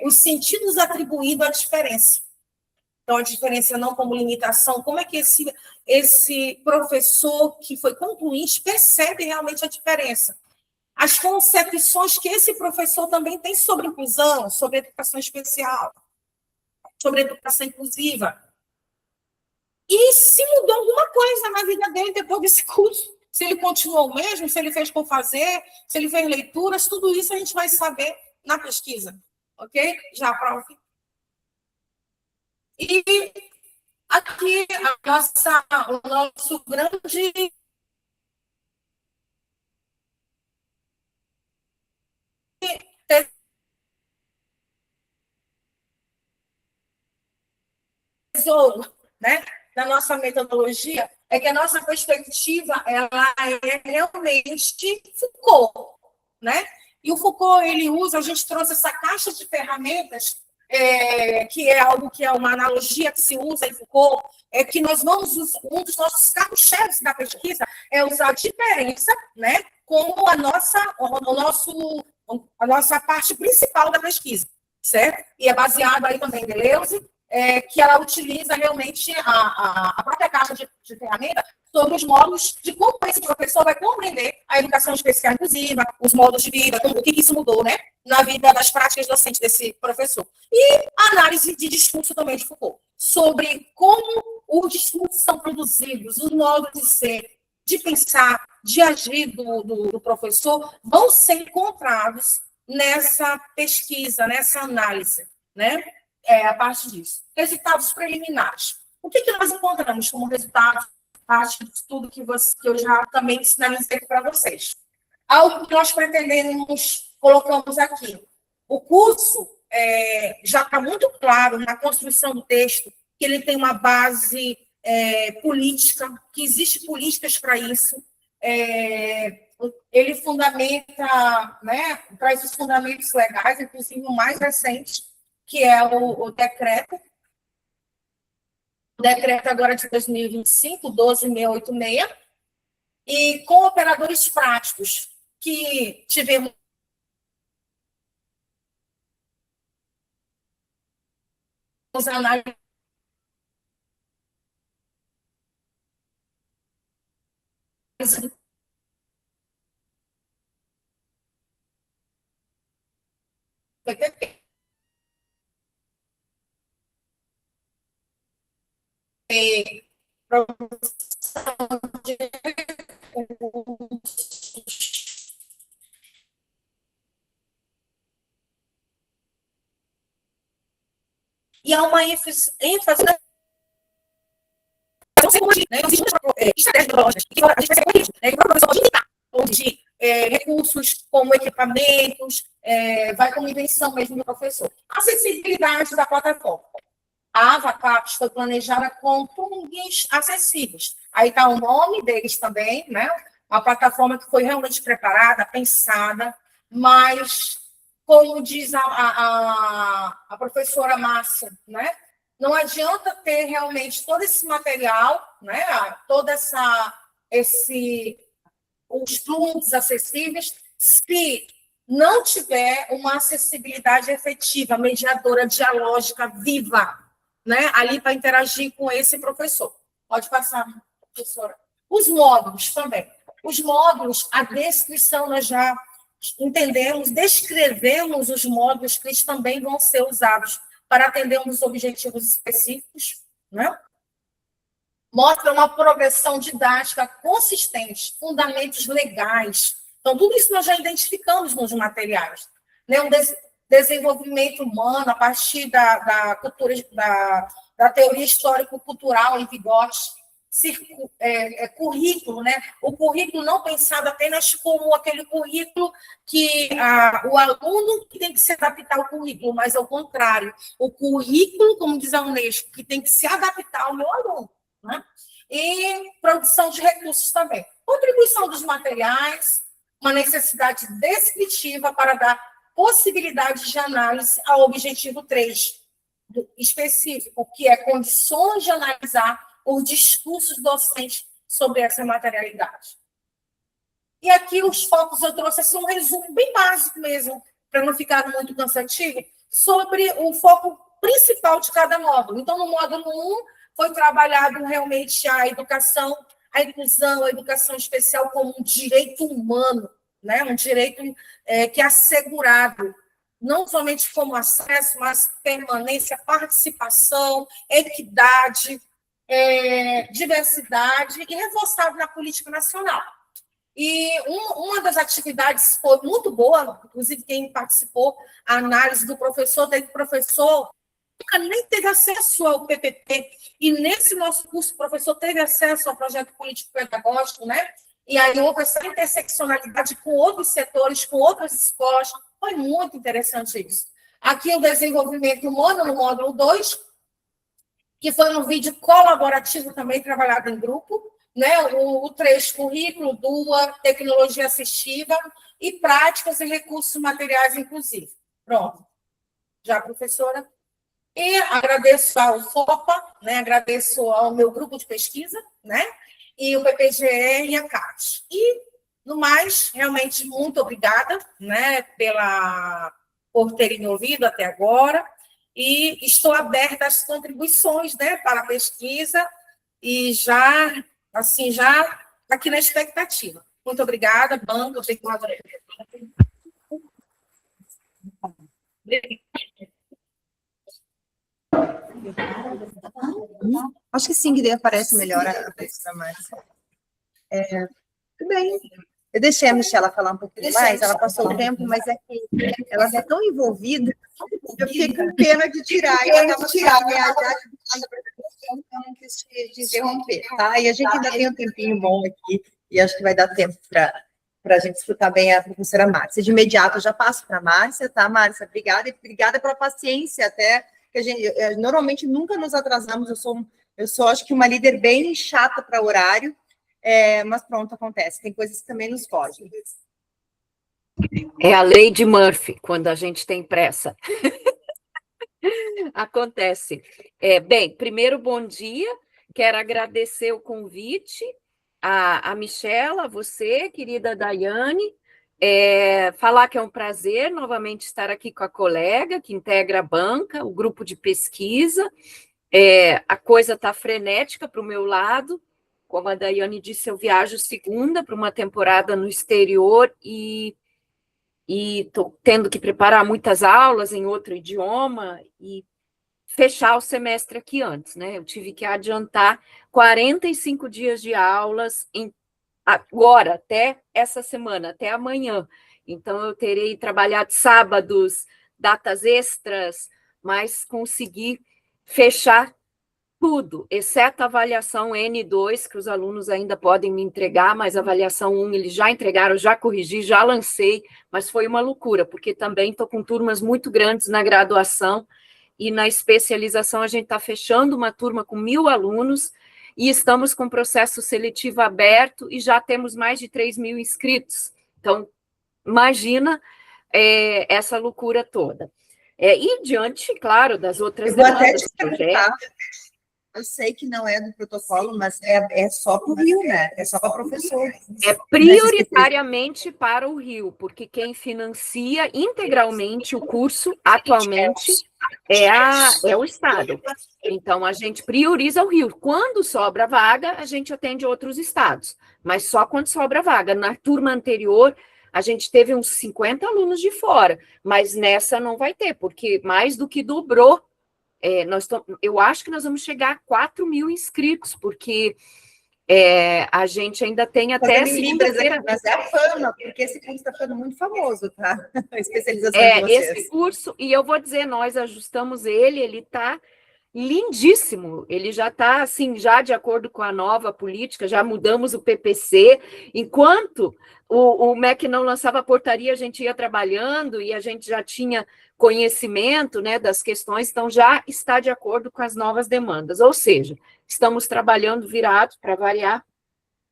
os sentidos atribuídos à diferença. Então, a diferença não como limitação, como é que esse professor que foi concluinte percebe realmente a diferença? As concepções que esse professor também tem sobre inclusão, sobre educação especial, sobre educação inclusiva. E se mudou alguma coisa na vida dele depois desse curso? Se ele continuou o mesmo, se ele fez por fazer, se ele fez leituras, tudo isso a gente vai saber na pesquisa. Ok? Já, prof. E aqui o nosso grande tesouro, né, da nossa metodologia é que a nossa perspectiva ela é realmente Foucault, né? E o Foucault ele usa, a gente trouxe essa caixa de ferramentas que é algo que é uma analogia que se usa em Foucault, que nós vamos, um dos nossos carros-chefes da pesquisa é usar a diferença, né, como a nossa parte principal da pesquisa, certo? E é baseado aí também em Deleuze, que ela utiliza realmente a própria caixa de ferramenta sobre os modos de como esse professor vai compreender a educação especial inclusiva, os modos de vida, o que isso mudou, né, na vida das práticas docentes desse professor. E a análise de discurso também de Foucault, sobre como os discursos são produzidos, os modos de ser, de pensar, de agir do professor, vão ser encontrados nessa pesquisa, nessa análise, né? A parte disso. Resultados preliminares. O que nós encontramos como resultado, parte de tudo que eu já também sinalizei para vocês? Algo que nós pretendemos, colocamos aqui. O curso já está muito claro na construção do texto, que ele tem uma base política, que existe políticas para isso. Ele fundamenta, né, traz os fundamentos legais, inclusive o mais recente, que é o decreto. O decreto agora de 2025, 12.686, e com operadores práticos, que tivemos análise e há uma ênfase na estratégias que a gente vai ser corrigido, que o professor pode indicar, onde recursos como equipamentos, vai como invenção mesmo do professor. Acessibilidade da plataforma. A AvaCaps foi planejada com plugins acessíveis. Aí está o nome deles também, né? Uma plataforma que foi realmente preparada, pensada, mas, como diz a professora Márcia, né? Não adianta ter realmente todo esse material, né? Todo esse os pontos acessíveis se não tiver uma acessibilidade efetiva, mediadora, dialógica, viva, né, ali para interagir com esse professor. Pode passar, professora. Os módulos também. Os módulos, a descrição, nós já entendemos, descrevemos os módulos que eles também vão ser usados para atender uns objetivos específicos, né? Mostra uma progressão didática consistente, fundamentos legais. Então, tudo isso nós já identificamos nos materiais. Né? Um desenvolvimento humano a partir da cultura, da teoria histórico-cultural em Vygotsky, currículo, né? O currículo não pensado apenas como aquele currículo que o aluno que tem que se adaptar ao currículo, mas ao contrário, o currículo, como diz a Unesco, que tem que se adaptar ao meu aluno. Né? E produção de recursos também. Contribuição dos materiais, uma necessidade descritiva para dar possibilidade de análise ao objetivo 3, específico, que é condições de analisar os discursos docentes sobre essa materialidade. E aqui os focos eu trouxe assim, um resumo bem básico mesmo, para não ficar muito cansativo, sobre o foco principal de cada módulo. Então, no módulo 1, foi trabalhado realmente a educação, a inclusão, a educação especial como um direito humano, né? Um direito que é assegurado, não somente como acesso, mas permanência, participação, equidade, diversidade e reforçado na política nacional. E uma das atividades foi muito boa, inclusive quem participou, a análise do professor, teve professor nunca nem teve acesso ao PPP, e nesse nosso curso o professor teve acesso ao projeto político-pedagógico, né? E aí houve essa interseccionalidade com outros setores, com outras escolas, foi muito interessante isso. Aqui o desenvolvimento humano no módulo 2, que foi um vídeo colaborativo também, trabalhado em grupo, né? O 3, currículo, DUA, tecnologia assistiva e práticas e recursos materiais inclusivos. Pronto. Já, professora? E agradeço ao FOPA, né? Agradeço ao meu grupo de pesquisa, né? E o PPGE e a CAT. E, no mais, realmente, muito obrigada, né? Por terem me ouvido até agora. E estou aberta às contribuições, né? Para a pesquisa e já aqui na expectativa. Muito obrigada, banco. Eu sei que eu adorei. Acho que sim, que daí aparece melhor a professora Márcia. Tudo bem. Eu deixei a Michela falar um pouquinho mais, ela passou o tempo, mas é que ela está tão envolvida, eu fiquei com pena de tirar. Eu estava tirando a apresentação, então não quis te interromper, tá? E a gente ainda tem um tempinho bom aqui, e acho que vai dar tempo para a gente escutar bem a professora Márcia. De imediato, eu já passo para a Márcia, tá, Márcia? Obrigada, e obrigada pela paciência, até, que a gente, normalmente, nunca nos atrasamos, eu sou, acho que, uma líder bem chata para horário, mas pronto, acontece. Tem coisas que também nos fogem. É a lei de Murphy, quando a gente tem pressa. Acontece. Bem, primeiro, bom dia. Quero agradecer o convite a Michela, a você, querida Daiane. Falar que é um prazer novamente estar aqui com a colega que integra a banca, o grupo de pesquisa. A coisa está frenética para o meu lado. Como a Daiane disse, eu viajo segunda para uma temporada no exterior e estou tendo que preparar muitas aulas em outro idioma e fechar o semestre aqui antes, né? Eu tive que adiantar 45 dias de aulas agora, até essa semana, até amanhã. Então, eu terei trabalhado sábados, datas extras, mas consegui fechar tudo, exceto a avaliação N2, que os alunos ainda podem me entregar, mas a avaliação 1 eles já entregaram, já corrigi, já lancei, mas foi uma loucura, porque também estou com turmas muito grandes na graduação, e na especialização a gente está fechando uma turma com 1.000 alunos, e estamos com processo seletivo aberto, e já temos mais de 3.000 inscritos. Então, imagina essa loucura toda. E diante, claro, das outras Eu vou até demandas te perguntar. Eu sei que não é do protocolo, mas é só para o Rio, né? É só para professor. É prioritariamente para o Rio, porque quem financia integralmente o curso atualmente é o Estado. Então, a gente prioriza o Rio. Quando sobra vaga, a gente atende outros estados, mas só quando sobra vaga. Na turma anterior, a gente teve uns 50 alunos de fora, mas nessa não vai ter, porque mais do que dobrou. Eu acho que nós vamos chegar a 4.000 inscritos, porque a gente ainda tem até segunda-feira. Mas é a fama, porque esse curso está ficando muito famoso, tá? A especialização de vocês. Esse curso, e eu vou dizer, nós ajustamos ele está lindíssimo, ele já está, assim, já de acordo com a nova política, já mudamos o PPC, enquanto o MEC não lançava a portaria, a gente ia trabalhando e a gente já tinha conhecimento, né, das questões, então já está de acordo com as novas demandas, ou seja, estamos trabalhando virados para variar,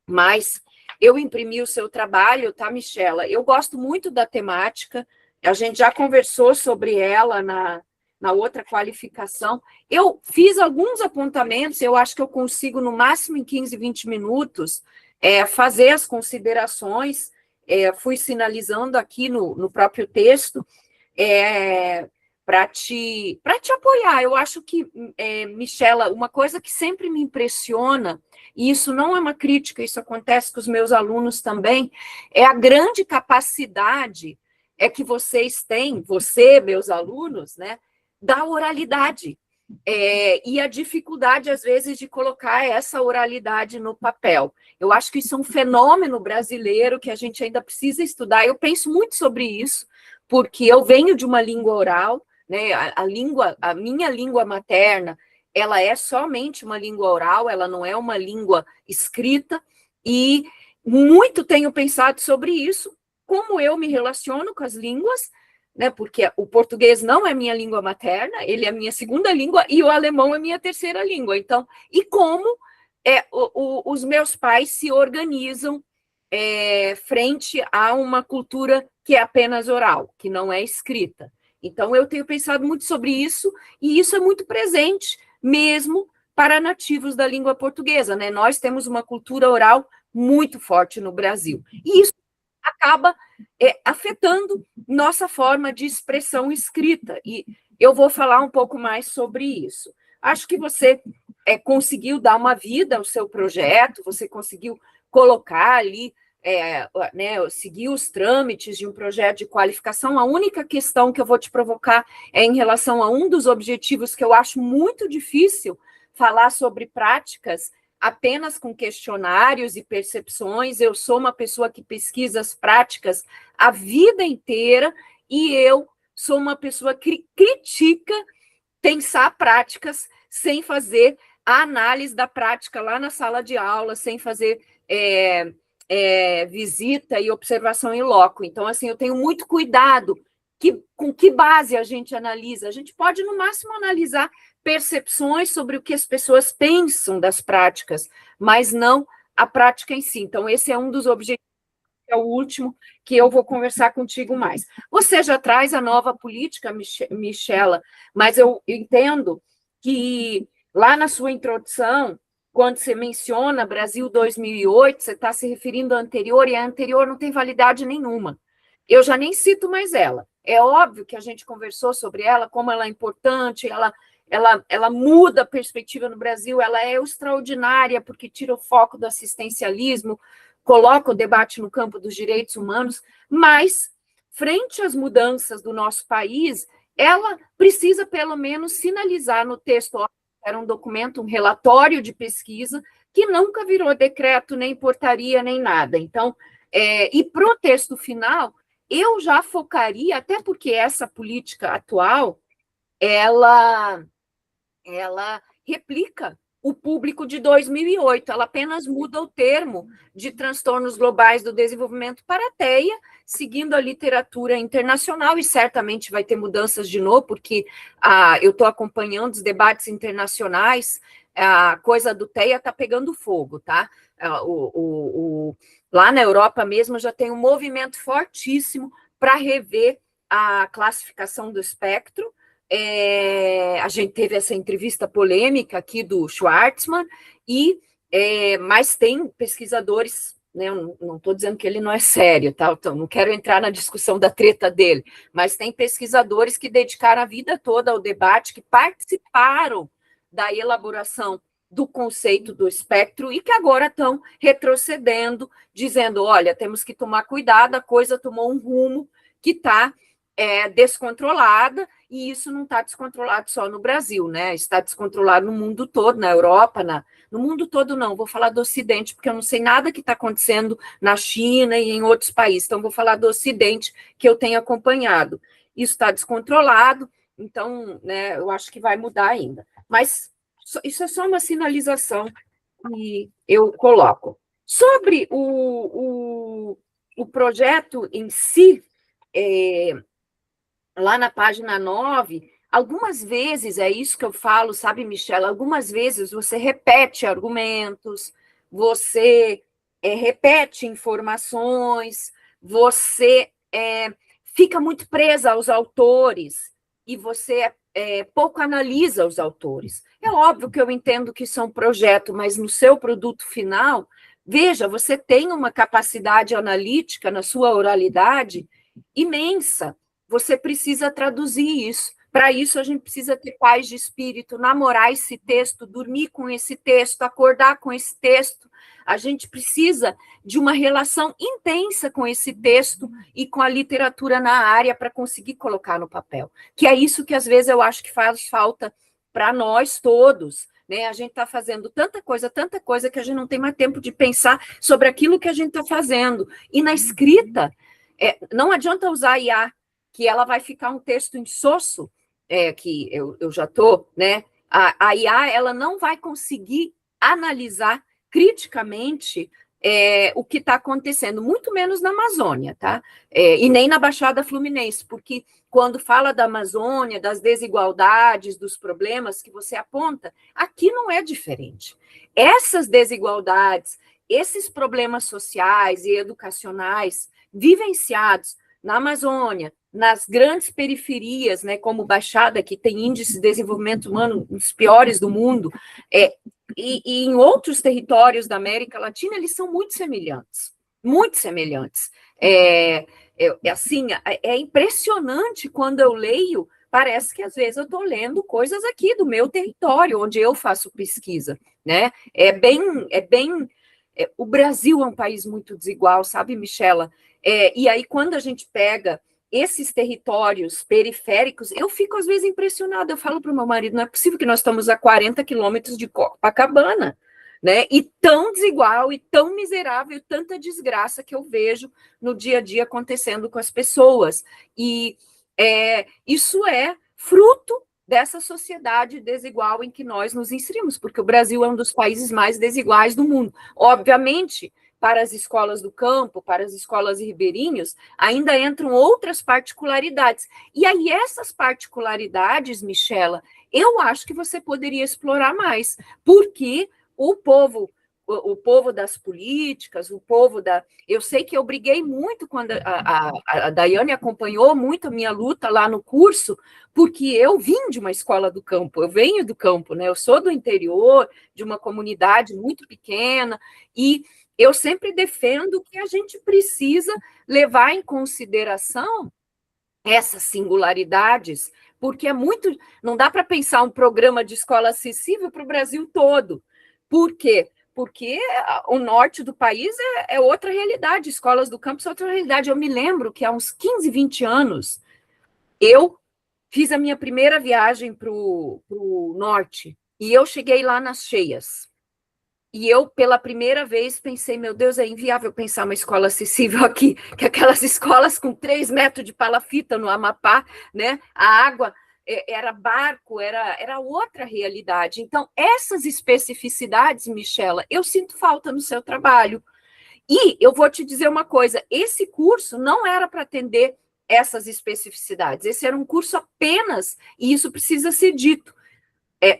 mas eu imprimi o seu trabalho, tá, Michela? Eu gosto muito da temática, a gente já conversou sobre ela na outra qualificação. Eu fiz alguns apontamentos, eu acho que eu consigo, no máximo em 15, 20 minutos, fazer as considerações, fui sinalizando aqui no próprio texto, para te apoiar. Eu acho que, Michela, uma coisa que sempre me impressiona, e isso não é uma crítica, isso acontece com os meus alunos também, é a grande capacidade que vocês têm, você, meus alunos, né, da oralidade, e a dificuldade, às vezes, de colocar essa oralidade no papel. Eu acho que isso é um fenômeno brasileiro que a gente ainda precisa estudar. Eu penso muito sobre isso, porque eu venho de uma língua oral, né? A minha língua materna, ela é somente uma língua oral, ela não é uma língua escrita, e muito tenho pensado sobre isso, como eu me relaciono com as línguas, né, porque o português não é minha língua materna, ele é minha segunda língua, e o alemão é minha terceira língua. Então, e como os meus pais se organizam frente a uma cultura que é apenas oral, que não é escrita. Então, eu tenho pensado muito sobre isso, e isso é muito presente, mesmo para nativos da língua portuguesa, né? Nós temos uma cultura oral muito forte no Brasil. E isso acaba afetando nossa forma de expressão escrita. E eu vou falar um pouco mais sobre isso. Acho que você conseguiu dar uma vida ao seu projeto, você conseguiu colocar ali, né, seguir os trâmites de um projeto de qualificação. A única questão que eu vou te provocar é em relação a um dos objetivos que eu acho muito difícil falar sobre práticas apenas com questionários e percepções. Eu sou uma pessoa que pesquisa as práticas a vida inteira e eu sou uma pessoa que critica pensar práticas sem fazer a análise da prática lá na sala de aula, sem fazer visita e observação em loco. Então, assim, eu tenho muito cuidado com que base a gente analisa. A gente pode, no máximo, analisar percepções sobre o que as pessoas pensam das práticas, mas não a prática em si. Então, esse é um dos objetivos, é o último que eu vou conversar contigo mais. Você já traz a nova política, Michela, mas eu entendo que lá na sua introdução, quando você menciona Brasil 2008, você está se referindo à anterior, e a anterior não tem validade nenhuma. Eu já nem cito mais ela. É óbvio que a gente conversou sobre ela, como ela é importante, ela muda a perspectiva no Brasil, ela é extraordinária porque tira o foco do assistencialismo, coloca o debate no campo dos direitos humanos, mas, frente às mudanças do nosso país, ela precisa, pelo menos, sinalizar no texto, era um documento, um relatório de pesquisa, que nunca virou decreto, nem portaria, nem nada. Então, e para o texto final, eu já focaria, até porque essa política atual, ela replica o público de 2008, ela apenas muda o termo de transtornos globais do desenvolvimento para TEA, seguindo a literatura internacional, e certamente vai ter mudanças de novo, porque eu estou acompanhando os debates internacionais, a coisa do TEA está pegando fogo, tá? Lá na Europa mesmo já tem um movimento fortíssimo para rever a classificação do espectro, a gente teve essa entrevista polêmica aqui do Schwartzman, mas tem pesquisadores, né, eu não estou dizendo que ele não é sério, tá? Então, não quero entrar na discussão da treta dele, mas tem pesquisadores que dedicaram a vida toda ao debate, que participaram da elaboração do conceito do espectro e que agora estão retrocedendo, dizendo, olha, temos que tomar cuidado, a coisa tomou um rumo que está descontrolada, e isso não está descontrolado só no Brasil, né? Está descontrolado no mundo todo, na Europa, no mundo todo não, vou falar do Ocidente, porque eu não sei nada que está acontecendo na China e em outros países, então vou falar do Ocidente, que eu tenho acompanhado. Isso está descontrolado, então, né, eu acho que vai mudar ainda. Mas isso é só uma sinalização que eu coloco. Sobre o projeto em si, lá na página 9, algumas vezes, é isso que eu falo, sabe, Michela? Algumas vezes você repete argumentos, você repete informações, você fica muito presa aos autores e você pouco analisa os autores. É óbvio que eu entendo que isso é um projeto, mas no seu produto final, veja, você tem uma capacidade analítica na sua oralidade imensa. Você precisa traduzir isso. Para isso, a gente precisa ter paz de espírito, namorar esse texto, dormir com esse texto, acordar com esse texto. A gente precisa de uma relação intensa com esse texto e com a literatura na área para conseguir colocar no papel. Que é isso que, às vezes, eu acho que faz falta para nós todos. Né? A gente está fazendo tanta coisa, que a gente não tem mais tempo de pensar sobre aquilo que a gente está fazendo. E na escrita, não adianta usar IA, que ela vai ficar um texto insosso, que eu já estou, né? A IA, ela não vai conseguir analisar criticamente o que está acontecendo, muito menos na Amazônia, tá? E nem na Baixada Fluminense, porque quando fala da Amazônia, das desigualdades, dos problemas que você aponta, aqui não é diferente. Essas desigualdades, esses problemas sociais e educacionais vivenciados na Amazônia, nas grandes periferias, né, como Baixada, que tem índice de desenvolvimento humano dos piores do mundo, e em outros territórios da América Latina, eles são muito semelhantes, muito semelhantes. Assim, é impressionante quando eu leio, parece que às vezes eu estou lendo coisas aqui do meu território, onde eu faço pesquisa, né? O Brasil é um país muito desigual, sabe, Michela? E aí, quando a gente pega esses territórios periféricos, eu fico, às vezes, impressionada. Eu falo para o meu marido, não é possível que nós estamos a 40 quilômetros de Copacabana, né? E tão desigual, e tão miserável, e tanta desgraça que eu vejo no dia a dia acontecendo com as pessoas. E isso é fruto dessa sociedade desigual em que nós nos inserimos, porque o Brasil é um dos países mais desiguais do mundo. Obviamente, para as escolas do campo, para as escolas ribeirinhos, ainda entram outras particularidades. E aí, essas particularidades, Michela, eu acho que você poderia explorar mais, porque o povo das políticas, o povo da... Eu sei que eu briguei muito quando a Daiane acompanhou muito a minha luta lá no curso, porque eu vim de uma escola do campo, eu venho do campo, né? Eu sou do interior, de uma comunidade muito pequena, e eu sempre defendo que a gente precisa levar em consideração essas singularidades, porque não dá para pensar um programa de escola acessível para o Brasil todo. Por quê? Porque o norte do país é outra realidade, escolas do campo são outra realidade. Eu me lembro que há uns 15, 20 anos, eu fiz a minha primeira viagem para o norte, e eu cheguei lá nas cheias. E eu, pela primeira vez, pensei, meu Deus, é inviável pensar uma escola acessível aqui, que aquelas escolas com 3 metros de palafita no Amapá, né? A água era barco, era outra realidade. Então, essas especificidades, Michela, eu sinto falta no seu trabalho. E eu vou te dizer uma coisa, esse curso não era para atender essas especificidades, esse era um curso apenas, e isso precisa ser dito,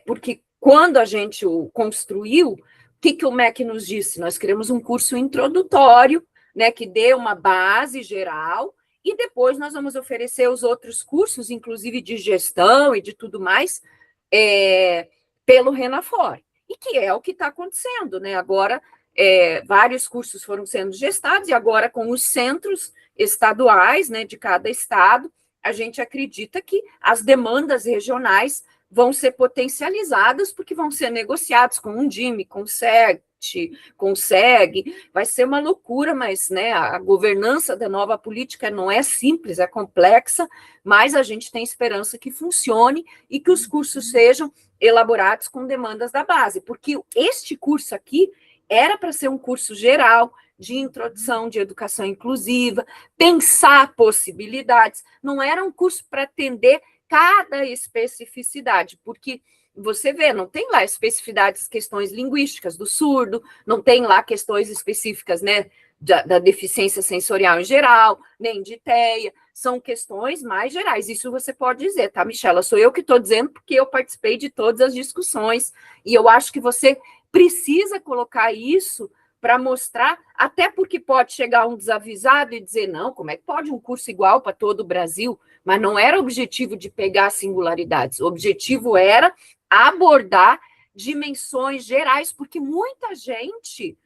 porque quando a gente o construiu, o que o MEC nos disse? Nós queremos um curso introdutório, né, que dê uma base geral e depois nós vamos oferecer os outros cursos, inclusive de gestão e de tudo mais, pelo Renafor, e que é o que está acontecendo, né? Agora, vários cursos foram sendo gestados, e agora com os centros estaduais, né, de cada estado, a gente acredita que as demandas regionais vão ser potencializadas, porque vão ser negociados com o Undime, com o SEGT, com o SEG, vai ser uma loucura, mas, né, a governança da nova política não é simples, é complexa, mas a gente tem esperança que funcione e que os cursos sejam elaborados com demandas da base, porque este curso aqui era para ser um curso geral, de introdução de educação inclusiva, pensar possibilidades, não era um curso para atender cada especificidade, porque você vê, não tem lá especificidades, questões linguísticas do surdo, não tem lá questões específicas, né, da deficiência sensorial em geral, nem de TEA, são questões mais gerais. Isso você pode dizer, tá, Michela? Sou eu que estou dizendo, porque eu participei de todas as discussões, e eu acho que você precisa colocar isso para mostrar, até porque pode chegar um desavisado e dizer, não, como é que pode um curso igual para todo o Brasil? Mas não era o objetivo de pegar singularidades, o objetivo era abordar dimensões gerais, porque muita gente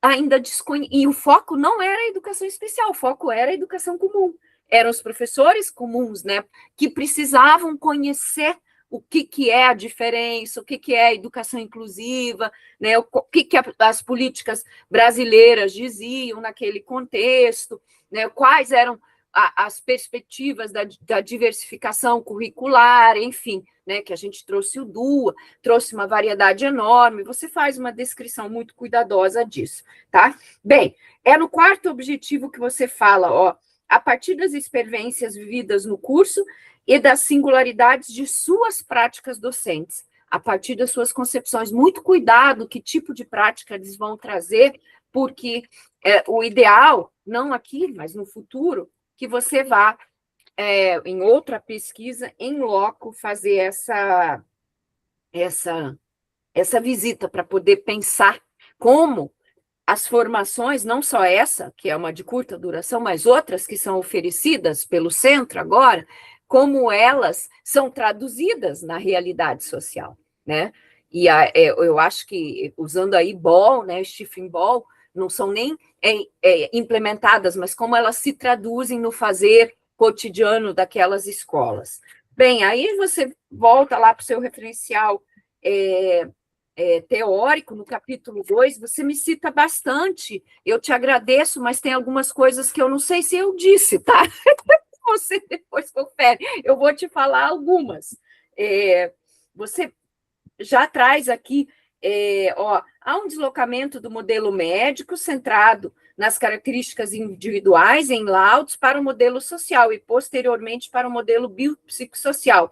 ainda desconhece, e o foco não era a educação especial, o foco era a educação comum, eram os professores comuns, né, que precisavam conhecer o que é a diferença, o que é a educação inclusiva, né, o que as políticas brasileiras diziam naquele contexto, né, quais eram as perspectivas da diversificação curricular, enfim, né, que a gente trouxe o DUA, trouxe uma variedade enorme, você faz uma descrição muito cuidadosa disso, tá? Bem, no quarto objetivo que você fala, ó, a partir das experiências vividas no curso e das singularidades de suas práticas docentes, a partir das suas concepções, muito cuidado que tipo de prática eles vão trazer, porque o ideal, não aqui, mas no futuro, que você vá, em outra pesquisa, em loco, fazer essa visita para poder pensar como as formações, não só essa, que é uma de curta duração, mas outras que são oferecidas pelo centro agora, como elas são traduzidas na realidade social, né? E eu acho que, usando aí Ball, né, Stephen Ball, não são nem implementadas, mas como elas se traduzem no fazer cotidiano daquelas escolas. Bem, aí você volta lá para o seu referencial teórico, no capítulo 2, você me cita bastante, eu te agradeço, mas tem algumas coisas que eu não sei se eu disse, tá? Você depois confere, eu vou te falar algumas. Você já traz aqui, há um deslocamento do modelo médico centrado nas características individuais em laudos para o modelo social e, posteriormente, para o modelo biopsicossocial.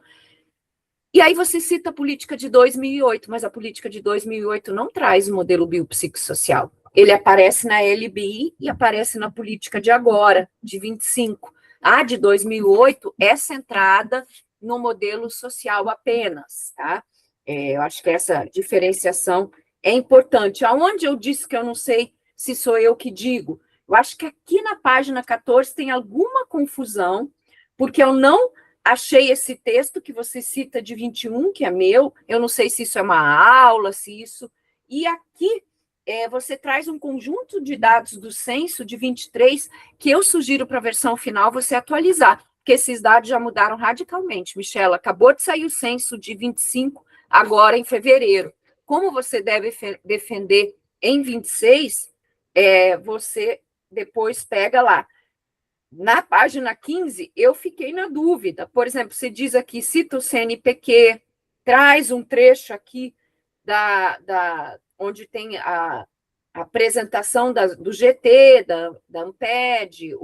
E aí você cita a política de 2008, mas a política de 2008 não traz o modelo biopsicossocial. Ele aparece na LBI e aparece na política de agora, de 25. A de 2008 é centrada no modelo social apenas, tá? Eu acho que essa diferenciação é importante. Aonde eu disse que eu não sei se sou eu que digo, eu acho que aqui na página 14 tem alguma confusão, porque eu não achei esse texto que você cita de 21, que é meu, eu não sei se isso é uma aula, se isso... E aqui você traz um conjunto de dados do censo de 23, que eu sugiro para a versão final você atualizar, porque esses dados já mudaram radicalmente. Michela, acabou de sair o censo de 25, agora em fevereiro. Como você deve defender em 26, você depois pega lá. Na página 15, eu fiquei na dúvida. Por exemplo, você diz aqui, cita o CNPq, traz um trecho aqui onde tem a apresentação do GT, da ANPED,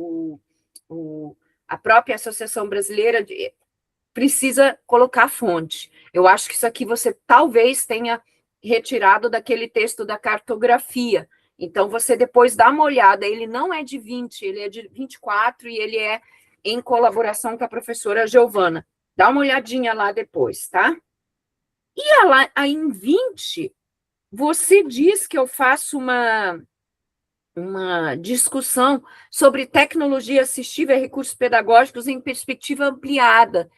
a própria Associação Brasileira precisa colocar a fonte. Eu acho que isso aqui você talvez tenha retirado daquele texto da cartografia. Então, você depois dá uma olhada, ele não é de 20, ele é de 24 e ele é em colaboração com a professora Giovana. Dá uma olhadinha lá depois, tá? E aí em 20, você diz que eu faço uma discussão sobre tecnologia assistiva e recursos pedagógicos em perspectiva ampliada.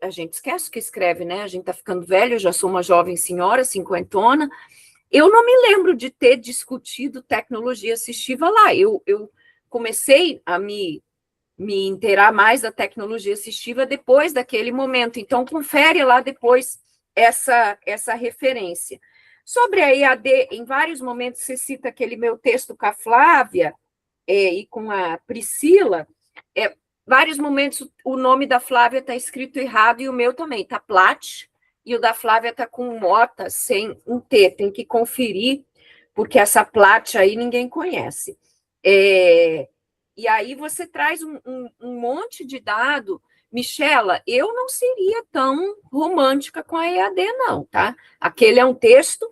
A gente esquece que escreve, né? A gente está ficando velho, eu já sou uma jovem senhora, cinquentona. Eu não me lembro de ter discutido tecnologia assistiva lá. Eu comecei a me inteirar mais da tecnologia assistiva depois daquele momento. Então, confere lá depois essa referência. Sobre a EAD, em vários momentos você cita aquele meu texto com a Flávia e com a Priscila. Vários momentos o nome da Flávia está escrito errado e o meu também, está Plat, e o da Flávia está com Mota, sem um T, tem que conferir, porque essa Plat aí ninguém conhece. E aí você traz um monte de dado. Michela, eu não seria tão romântica com a EAD, não, tá? Aquele é um texto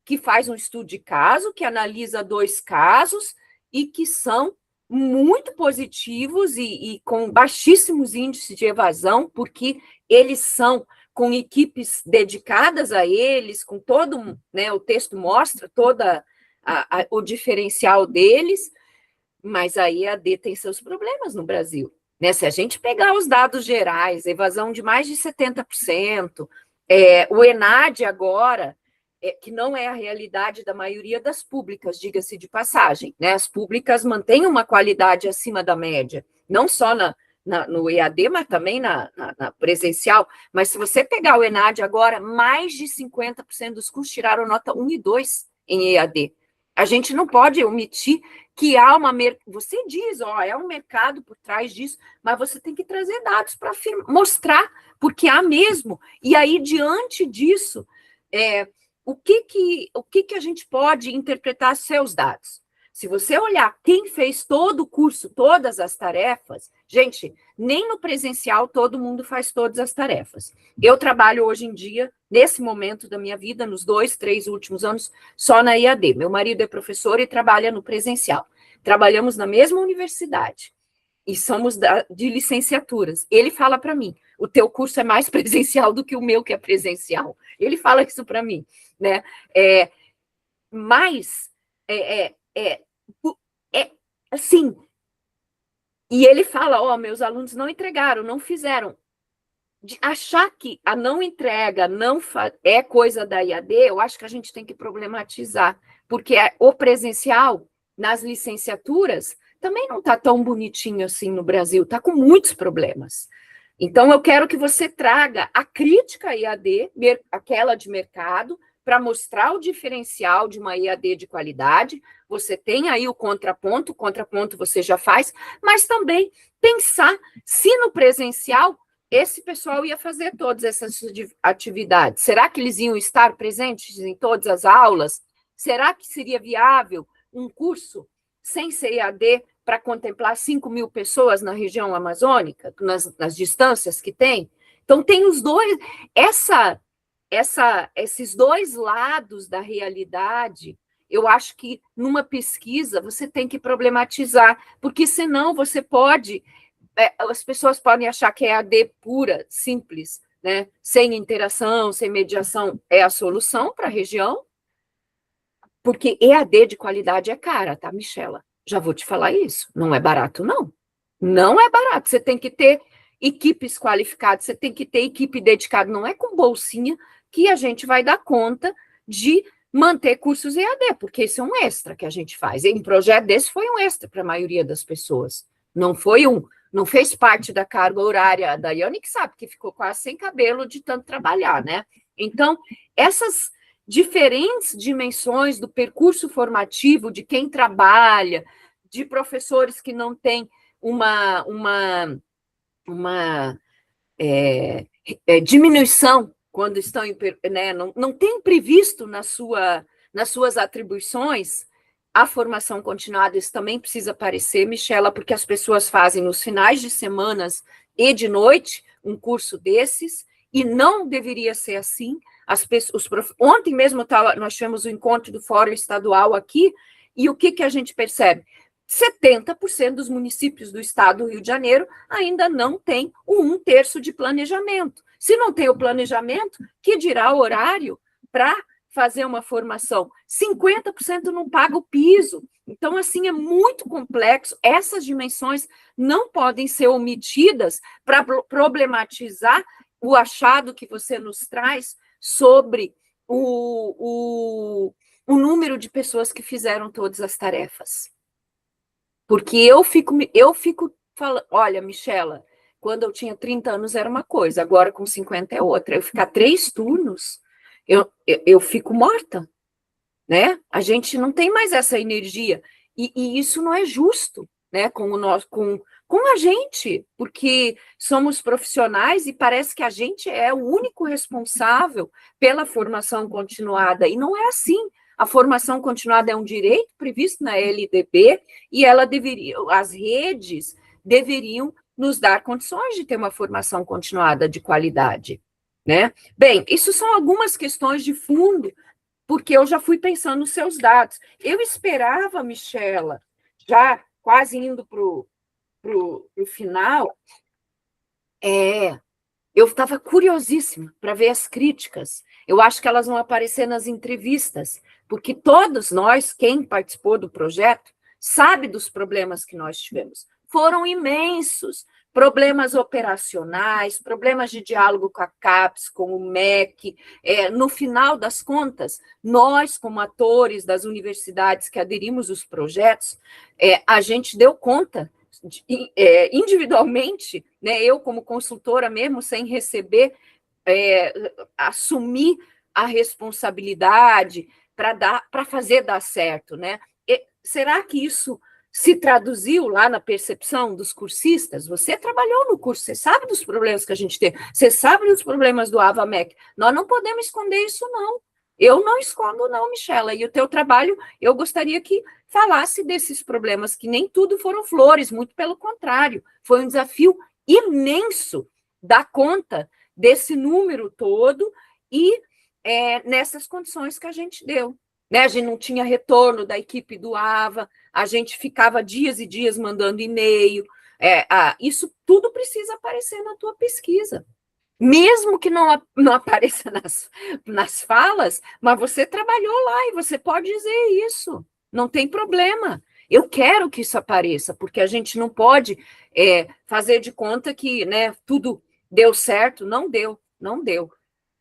que faz um estudo de caso, que analisa 2 casos e que são muito positivos e com baixíssimos índices de evasão, porque eles são com equipes dedicadas a eles, com todo, né, o texto mostra toda o diferencial deles, mas a EAD tem seus problemas no Brasil. Né? Se a gente pegar os dados gerais, evasão de mais de 70%, o ENAD agora, que não é a realidade da maioria das públicas, diga-se de passagem, né? As públicas mantêm uma qualidade acima da média, não só no EAD, mas também na presencial. Mas se você pegar o ENAD agora, mais de 50% dos cursos tiraram nota 1 e 2 em EAD. A gente não pode omitir que há você diz, é um mercado por trás disso, mas você tem que trazer dados para mostrar, porque há mesmo. E aí, diante disso, o que a gente pode interpretar seus dados? Se você olhar quem fez todo o curso, todas as tarefas, gente, nem no presencial todo mundo faz todas as tarefas. Eu trabalho hoje em dia, nesse momento da minha vida, nos 2, 3 últimos anos, só na EAD. Meu marido é professor e trabalha no presencial. Trabalhamos na mesma universidade e somos de licenciaturas. Ele fala para mim, o teu curso é mais presencial do que o meu, que é presencial. Ele fala isso para mim, né? Mas assim, e ele fala, meus alunos não entregaram, não fizeram. De achar que a não entrega é coisa da EAD, eu acho que a gente tem que problematizar, porque o presencial, nas licenciaturas, também não está tão bonitinho assim no Brasil, está com muitos problemas. Então, eu quero que você traga a crítica à EAD, aquela de mercado, para mostrar o diferencial de uma EAD de qualidade. Você tem aí o contraponto você já faz, mas também pensar se no presencial esse pessoal ia fazer todas essas atividades. Será que eles iam estar presentes em todas as aulas? Será que seria viável um curso sem ser EAD para contemplar 5.000 pessoas na região amazônica, nas distâncias que tem? Então, tem os dois, esses dois lados da realidade. Eu acho que numa pesquisa você tem que problematizar, porque senão você pode, as pessoas podem achar que é EAD pura, simples, né? Sem interação, sem mediação, é a solução para a região, porque EAD de qualidade é cara, tá, Michela? Já vou te falar isso, não é barato, não. Não é barato, você tem que ter equipes qualificadas, você tem que ter equipe dedicada, não é com bolsinha que a gente vai dar conta de manter cursos EAD, porque isso é um extra que a gente faz. E um projeto desse foi um extra para a maioria das pessoas. Não fez parte da carga horária da Yane, que sabe que ficou quase sem cabelo de tanto trabalhar, né? Então, essas diferentes dimensões do percurso formativo de quem trabalha, de professores que não têm uma diminuição quando estão, né, não tem previsto nas suas atribuições a formação continuada. Isso também precisa aparecer, Michela, porque as pessoas fazem nos finais de semanas e de noite um curso desses, e não deveria ser assim. Ontem mesmo nós tivemos o encontro do Fórum Estadual aqui, e o que a gente percebe? 70% dos municípios do estado do Rio de Janeiro ainda não tem o 1/3 de planejamento. Se não tem o planejamento, que dirá o horário para fazer uma formação, 50% não paga o piso. Então, assim, é muito complexo. Essas dimensões não podem ser omitidas para problematizar o achado que você nos traz sobre o número de pessoas que fizeram todas as tarefas. Porque eu fico falando, olha, Michela, quando eu tinha 30 anos era uma coisa, agora com 50 é outra. Eu ficar 3 turnos, eu fico morta, né? A gente não tem mais essa energia, e isso não é justo, né, com a gente, porque somos profissionais e parece que a gente é o único responsável pela formação continuada, e não é assim. A formação continuada é um direito previsto na LDB e as redes deveriam nos dar condições de ter uma formação continuada de qualidade, né? Bem, isso são algumas questões de fundo, porque eu já fui pensando nos seus dados. Eu esperava, Michela, já quase indo para o final, eu estava curiosíssima para ver as críticas. Eu acho que elas vão aparecer nas entrevistas, porque todos nós, quem participou do projeto, sabe dos problemas que nós tivemos. Foram imensos, problemas operacionais, problemas de diálogo com a CAPES, com o MEC. No final das contas, nós, como atores das universidades que aderimos aos projetos, a gente deu conta individualmente, né, eu como consultora mesmo, sem receber, assumir a responsabilidade para fazer dar certo, né? Será que isso se traduziu lá na percepção dos cursistas? Você trabalhou no curso, você sabe dos problemas que a gente tem, você sabe dos problemas do AvaMec. Nós não podemos esconder isso, não. Eu não escondo, não, Michela. E o teu trabalho, eu gostaria que falasse desses problemas, que nem tudo foram flores, muito pelo contrário. Foi um desafio imenso dar conta desse número todo e nessas condições que a gente deu. Né? A gente não tinha retorno da equipe do AVA, a gente ficava dias e dias mandando e-mail. Isso tudo precisa aparecer na tua pesquisa. Mesmo que não apareça nas falas, mas você trabalhou lá e você pode dizer isso. Não tem problema. Eu quero que isso apareça, porque a gente não pode fazer de conta que, né, tudo deu certo. Não deu, não deu.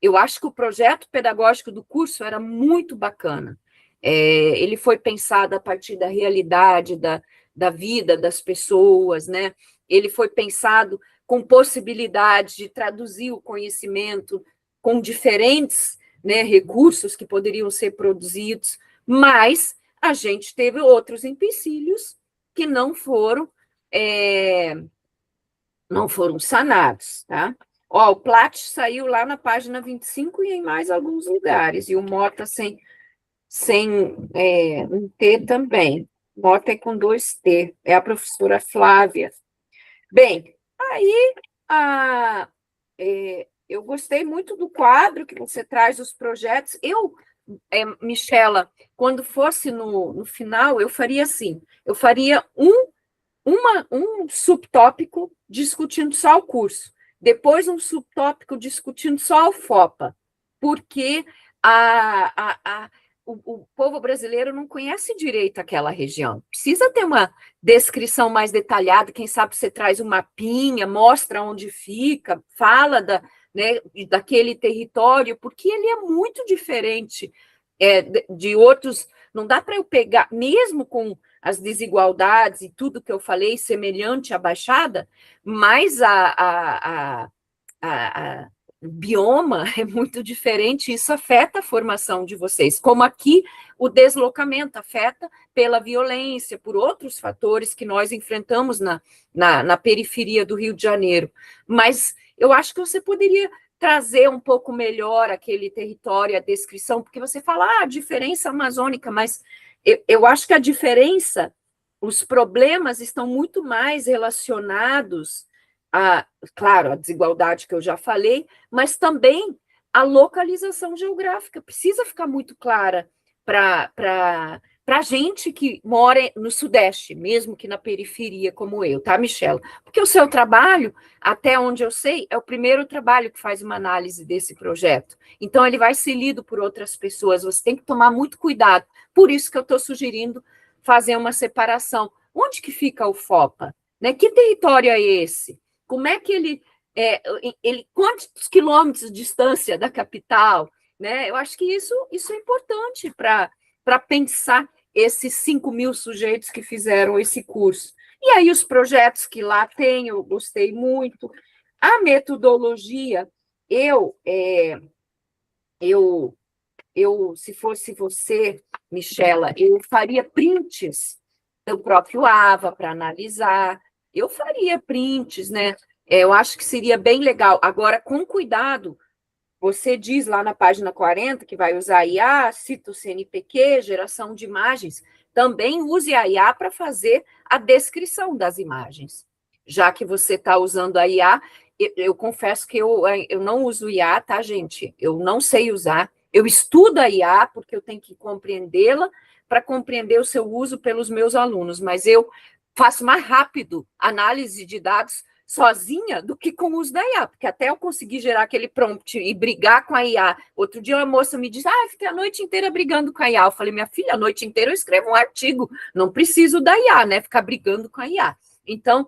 Eu acho que o projeto pedagógico do curso era muito bacana. Ele foi pensado a partir da realidade da vida das pessoas, né? Ele foi pensado com possibilidade de traduzir o conhecimento com diferentes, né, recursos que poderiam ser produzidos, mas a gente teve outros empecilhos que não foram sanados, tá? Ó, o Plat saiu lá na página 25 e em mais alguns lugares, e o Mota sem um T também. Mota é com 2 T, é a professora Flávia. Bem, aí eu gostei muito do quadro que você traz dos projetos. Michela, quando fosse no final, eu faria assim, eu faria um subtópico discutindo só o curso, depois um subtópico discutindo só o FOPA, porque o povo brasileiro não conhece direito aquela região. Precisa ter uma descrição mais detalhada, quem sabe você traz um mapinha, mostra onde fica, fala daquele território, porque ele é muito diferente de outros. Não dá para eu pegar, mesmo com as desigualdades e tudo que eu falei, semelhante à Baixada, mas o bioma é muito diferente, isso afeta a formação de vocês, como aqui o deslocamento afeta pela violência, por outros fatores que nós enfrentamos na periferia do Rio de Janeiro. Mas eu acho que você poderia trazer um pouco melhor aquele território, a descrição, porque você fala, a diferença amazônica, mas eu acho que a diferença, os problemas estão muito mais relacionados claro, a desigualdade que eu já falei, mas também a localização geográfica precisa ficar muito clara para para gente que mora no Sudeste, mesmo que na periferia, como eu, tá, Michela? Porque o seu trabalho, até onde eu sei, é o primeiro trabalho que faz uma análise desse projeto. Então, ele vai ser lido por outras pessoas, você tem que tomar muito cuidado. Por isso que eu estou sugerindo fazer uma separação. Onde que fica o FOPA? Né? Que território é esse? Como é que ele quantos quilômetros de distância da capital? Né? Eu acho que isso é importante para pensar esses 5.000 sujeitos que fizeram esse curso. E aí os projetos que lá tem, eu gostei muito. A metodologia, se fosse você, Michela, eu faria prints do próprio AVA para analisar, eu faria prints, né? Eu acho que seria bem legal. Agora, com cuidado, você diz lá na página 40 que vai usar IA, cita o CNPq, geração de imagens, também use a IA para fazer a descrição das imagens. Já que você está usando a IA, eu confesso que eu não uso IA, tá, gente? Eu não sei usar. Eu estudo a IA porque eu tenho que compreendê-la para compreender o seu uso pelos meus alunos, mas eu faço mais rápido análise de dados sozinha do que com o uso da IA, porque até eu conseguir gerar aquele prompt e brigar com a IA. Outro dia uma moça me disse, fiquei a noite inteira brigando com a IA. Eu falei, minha filha, a noite inteira eu escrevo um artigo, não preciso da IA, né? Ficar brigando com a IA. Então,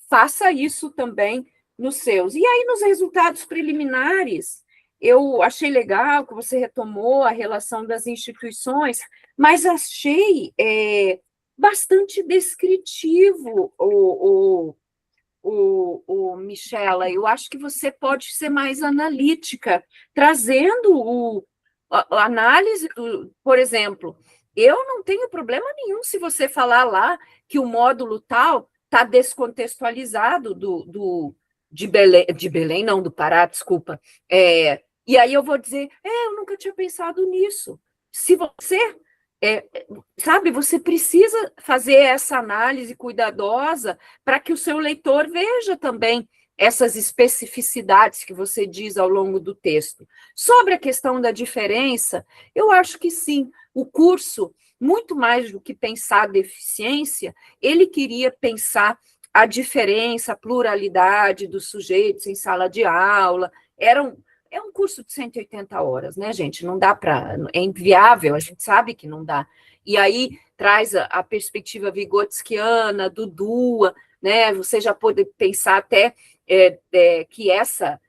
faça isso também nos seus. E aí, nos resultados preliminares, eu achei legal que você retomou a relação das instituições, mas achei bastante descritivo Michela. Eu acho que você pode ser mais analítica, trazendo a análise, por exemplo, eu não tenho problema nenhum se você falar lá que o módulo tal está descontextualizado de Belém, não, do Pará, desculpa. E aí eu vou dizer, eu nunca tinha pensado nisso. Se você, sabe, você precisa fazer essa análise cuidadosa para que o seu leitor veja também essas especificidades que você diz ao longo do texto. Sobre a questão da diferença, eu acho que sim, o curso, muito mais do que pensar a deficiência, ele queria pensar a diferença, a pluralidade dos sujeitos em sala de aula. É um curso de 180 horas, né, gente? Não dá para... É inviável, a gente sabe que não dá. E aí traz a perspectiva vigotskiana, do DUA, né? Você já pode pensar até que essa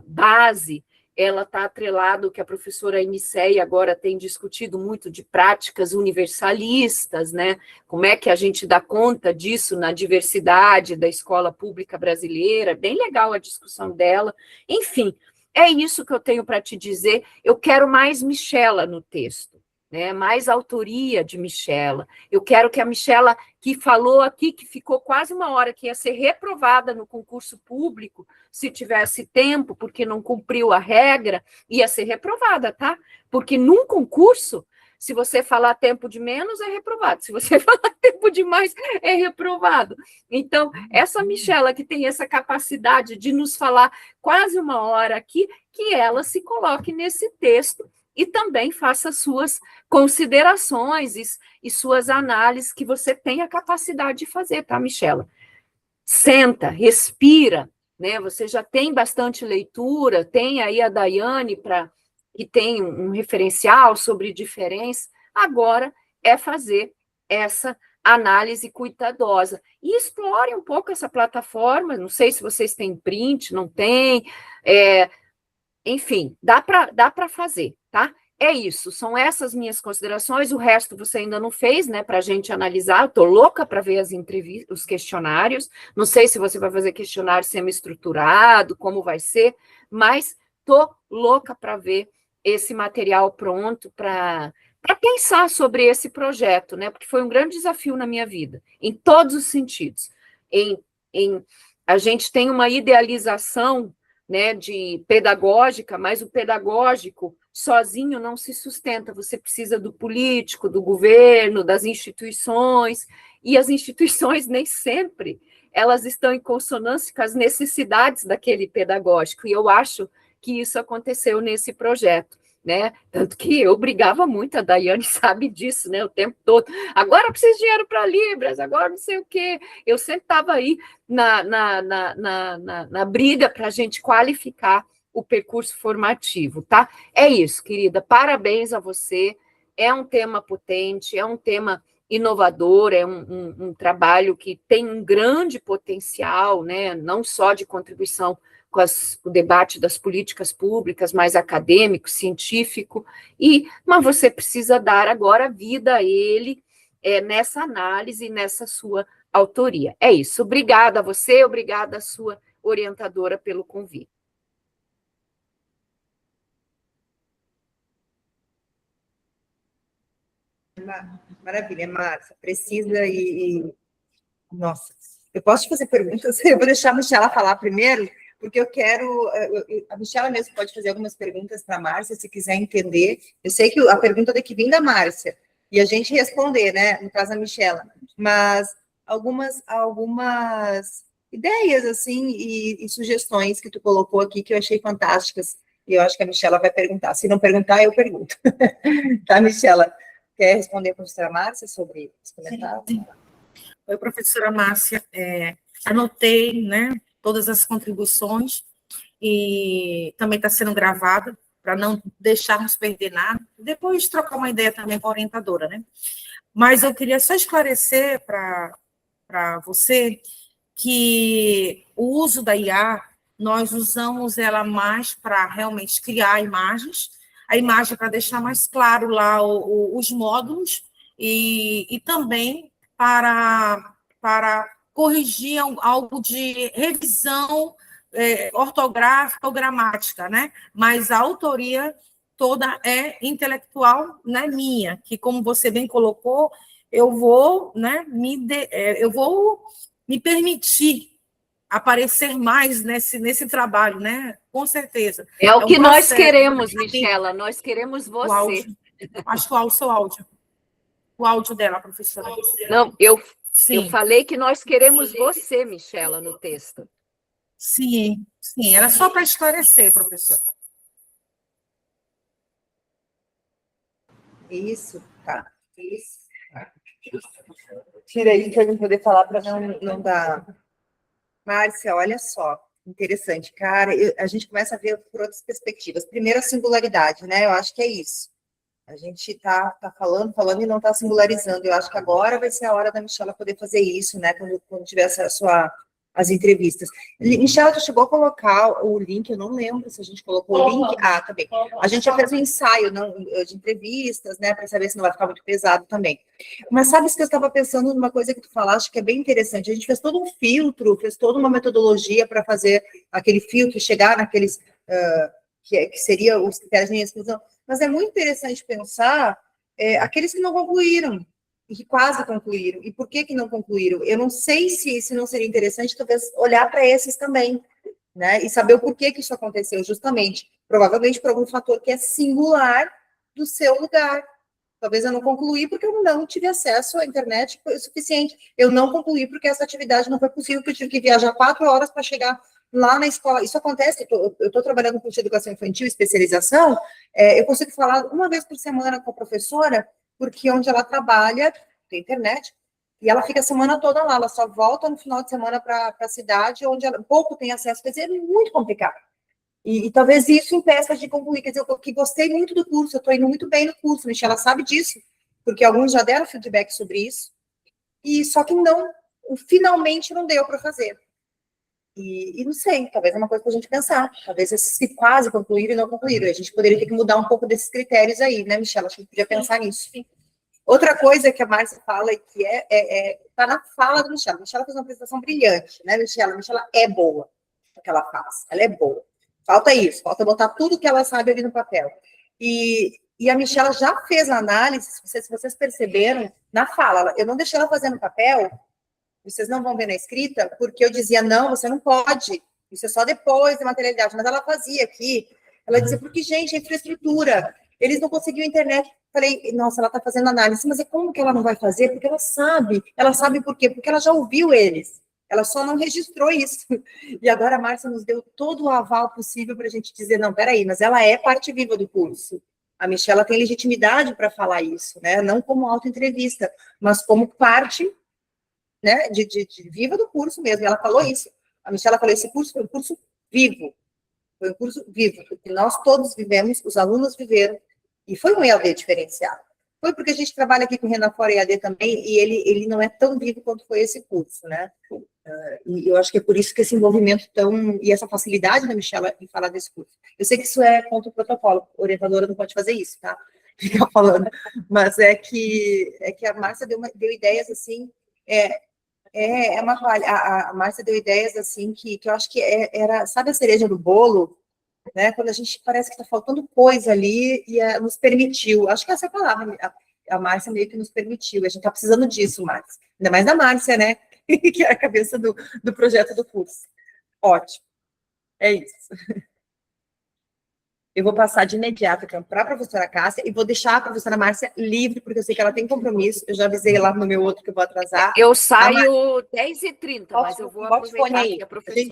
base, ela está atrelada ao que a professora Iniceia agora tem discutido muito de práticas universalistas, né? Como é que a gente dá conta disso na diversidade da escola pública brasileira? Bem legal a discussão dela. Enfim, é isso que eu tenho para te dizer. Eu quero mais Michela no texto, né? Mais autoria de Michela. Eu quero que a Michela, que falou aqui, que ficou quase uma hora, que ia ser reprovada no concurso público, se tivesse tempo, porque não cumpriu a regra, ia ser reprovada, tá? Porque num concurso, se você falar tempo de menos, é reprovado. Se você falar tempo de mais, é reprovado. Então, essa Michela, que tem essa capacidade de nos falar quase uma hora aqui, que ela se coloque nesse texto e também faça suas considerações e suas análises que você tem a capacidade de fazer, tá, Michela? Senta, respira, né? Você já tem bastante leitura, tem aí a Daiane, que tem um referencial sobre diferença, agora é fazer essa análise cuidadosa. E explore um pouco essa plataforma, não sei se vocês têm print, não tem, enfim, dá para fazer, tá? É isso, são essas minhas considerações, o resto você ainda não fez, né, para a gente analisar. Eu estou louca para ver as entrevistas, os questionários, não sei se você vai fazer questionário semi-estruturado, como vai ser, mas estou louca para ver esse material pronto para pensar sobre esse projeto, né, porque foi um grande desafio na minha vida, em todos os sentidos. A gente tem uma idealização, né, de pedagógica, mas o pedagógico sozinho não se sustenta, você precisa do político, do governo, das instituições, e as instituições nem sempre elas estão em consonância com as necessidades daquele pedagógico, e eu acho que isso aconteceu nesse projeto. né? Tanto que eu brigava muito, a Daiane sabe disso, né? O tempo todo. Agora eu preciso de dinheiro para Libras, agora não sei o quê. Eu sempre estava aí na briga para a gente qualificar o percurso formativo, tá? É isso, querida. Parabéns a você. É um tema potente, é um tema inovador, é um trabalho que tem um grande potencial, né? Não só de contribuição com o debate das políticas públicas, mais acadêmico, científico, mas você precisa dar agora vida a ele nessa análise, nessa sua autoria. É isso. Obrigada a você, obrigada à sua orientadora pelo convite. Maravilha, Márcia. Precisa Nossa, eu posso te fazer perguntas? Eu vou deixar a Michela falar primeiro, porque eu quero... A Michela mesmo pode fazer algumas perguntas para a Márcia, se quiser entender. Eu sei que a pergunta tem que vir da Márcia, e a gente responder, né? No caso, a Michela. Mas algumas ideias, assim, e sugestões que tu colocou aqui, que eu achei fantásticas, e eu acho que a Michela vai perguntar. Se não perguntar, eu pergunto. Tá, Michela? Quer responder a professora Márcia sobre os comentários? Sim. Oi, professora Márcia. Anotei, né, todas as contribuições e também está sendo gravada para não deixarmos perder nada. Depois trocar uma ideia também com a orientadora, né? Mas eu queria só esclarecer para você que o uso da IA, nós usamos ela mais para realmente criar imagens, a imagem para deixar mais claro lá os módulos e também para corrigir algo de revisão ortográfica ou gramática, né? Mas a autoria toda é intelectual, né, minha, que, como você bem colocou, eu vou, né, eu vou me permitir aparecer mais nesse trabalho, né? Com certeza. É o que nós processo. queremos, Michela, nós queremos você. O áudio. Acho que o seu áudio. O áudio dela, professora. Não, eu Sim. falei que nós queremos você, Michela, no texto. Sim, era só para esclarecer, professora. Isso, tá. Isso. Tira aí para eu poder falar para não dar. Márcia, olha só, interessante, cara. A gente começa a ver por outras perspectivas. Primeiro, a singularidade, né? Eu acho que é isso. A gente tá falando e não está singularizando. Eu acho que agora vai ser a hora da Michela poder fazer isso, né? Quando tiver as entrevistas. Michela, tu chegou a colocar o link, eu não lembro se a gente colocou o link. Ah, tá bem. A gente já fez um ensaio de entrevistas, né, para saber se não vai ficar muito pesado também. Mas sabe que eu estava pensando numa coisa que tu falaste que é bem interessante. A gente fez todo um filtro, fez toda uma metodologia para fazer aquele filtro, chegar naqueles que seriam os critérios de exclusão. Mas é muito interessante pensar aqueles que não concluíram, e que quase concluíram. E por que não concluíram? Eu não sei se não seria interessante, talvez, olhar para esses também, né? E saber o porquê que isso aconteceu, justamente. Provavelmente por algum fator que é singular do seu lugar. Talvez eu não concluí porque eu não tive acesso à internet o suficiente. Eu não concluí porque essa atividade não foi possível, porque eu tive que viajar 4 horas para chegar lá na escola. Isso acontece, eu estou trabalhando com educação infantil, especialização, eu consigo falar uma vez por semana com a professora, porque onde ela trabalha, tem internet, e ela fica a semana toda lá, ela só volta no final de semana para a cidade, onde ela pouco tem acesso, quer dizer, é muito complicado. E talvez isso impeça de concluir, quer dizer, eu que gostei muito do curso, eu estou indo muito bem no curso, Michela sabe disso, porque alguns já deram feedback sobre isso, e só que finalmente não deu para fazer. E não sei, talvez é uma coisa para a gente pensar, talvez se quase concluíram e não concluíram, a gente poderia ter que mudar um pouco desses critérios aí, né, Michela? Acho que a gente podia pensar nisso. Outra coisa que a Márcia fala e que está na fala da Michela. Michela fez uma apresentação brilhante, né, Michela? Michela é boa no que ela faz, ela é boa. Falta isso, falta botar tudo que ela sabe ali no papel. E a Michela já fez a análise, se vocês perceberam, na fala. Eu não deixei ela fazer no papel, vocês não vão ver na escrita, porque eu dizia, não, você não pode, isso é só depois da materialidade, mas ela fazia aqui, ela dizia, porque, gente, a infraestrutura, eles não conseguiam internet. Falei, nossa, ela está fazendo análise, mas como que ela não vai fazer? Porque ela sabe por quê? Porque ela já ouviu eles, ela só não registrou isso. E agora a Márcia nos deu todo o aval possível para a gente dizer, não, peraí, mas ela é parte viva do curso. A Michela tem legitimidade para falar isso, né? Não como autoentrevista, mas como parte, né, de viva do curso mesmo. Ela falou isso. A Michela falou: esse curso foi um curso vivo. Foi um curso vivo, porque nós todos vivemos, os alunos viveram, e foi um EAD diferenciado. Foi porque a gente trabalha aqui com Renda Fora EAD também, e ele não é tão vivo quanto foi esse curso, né? E eu acho que é por isso que esse envolvimento e essa facilidade da Michela em falar desse curso. Eu sei que isso é contra o protocolo, a orientadora não pode fazer isso, tá? Ficar falando, mas é que a Márcia deu ideias assim, uma falha. A Márcia deu ideias assim que eu acho que era, sabe a cereja do bolo, né? Quando a gente parece que está faltando coisa ali e nos permitiu. Acho que essa é a palavra. A Márcia meio que nos permitiu. A gente está precisando disso, Márcia. Ainda mais da Márcia, né? Que é a cabeça do projeto do curso. Ótimo. É isso. Eu vou passar de imediato para a professora Cássia e vou deixar a professora Márcia livre, porque eu sei que ela tem compromisso. Eu já avisei lá no meu outro que eu vou atrasar. Eu saio 10h30, mas eu vou aproveitar aí. que a professora...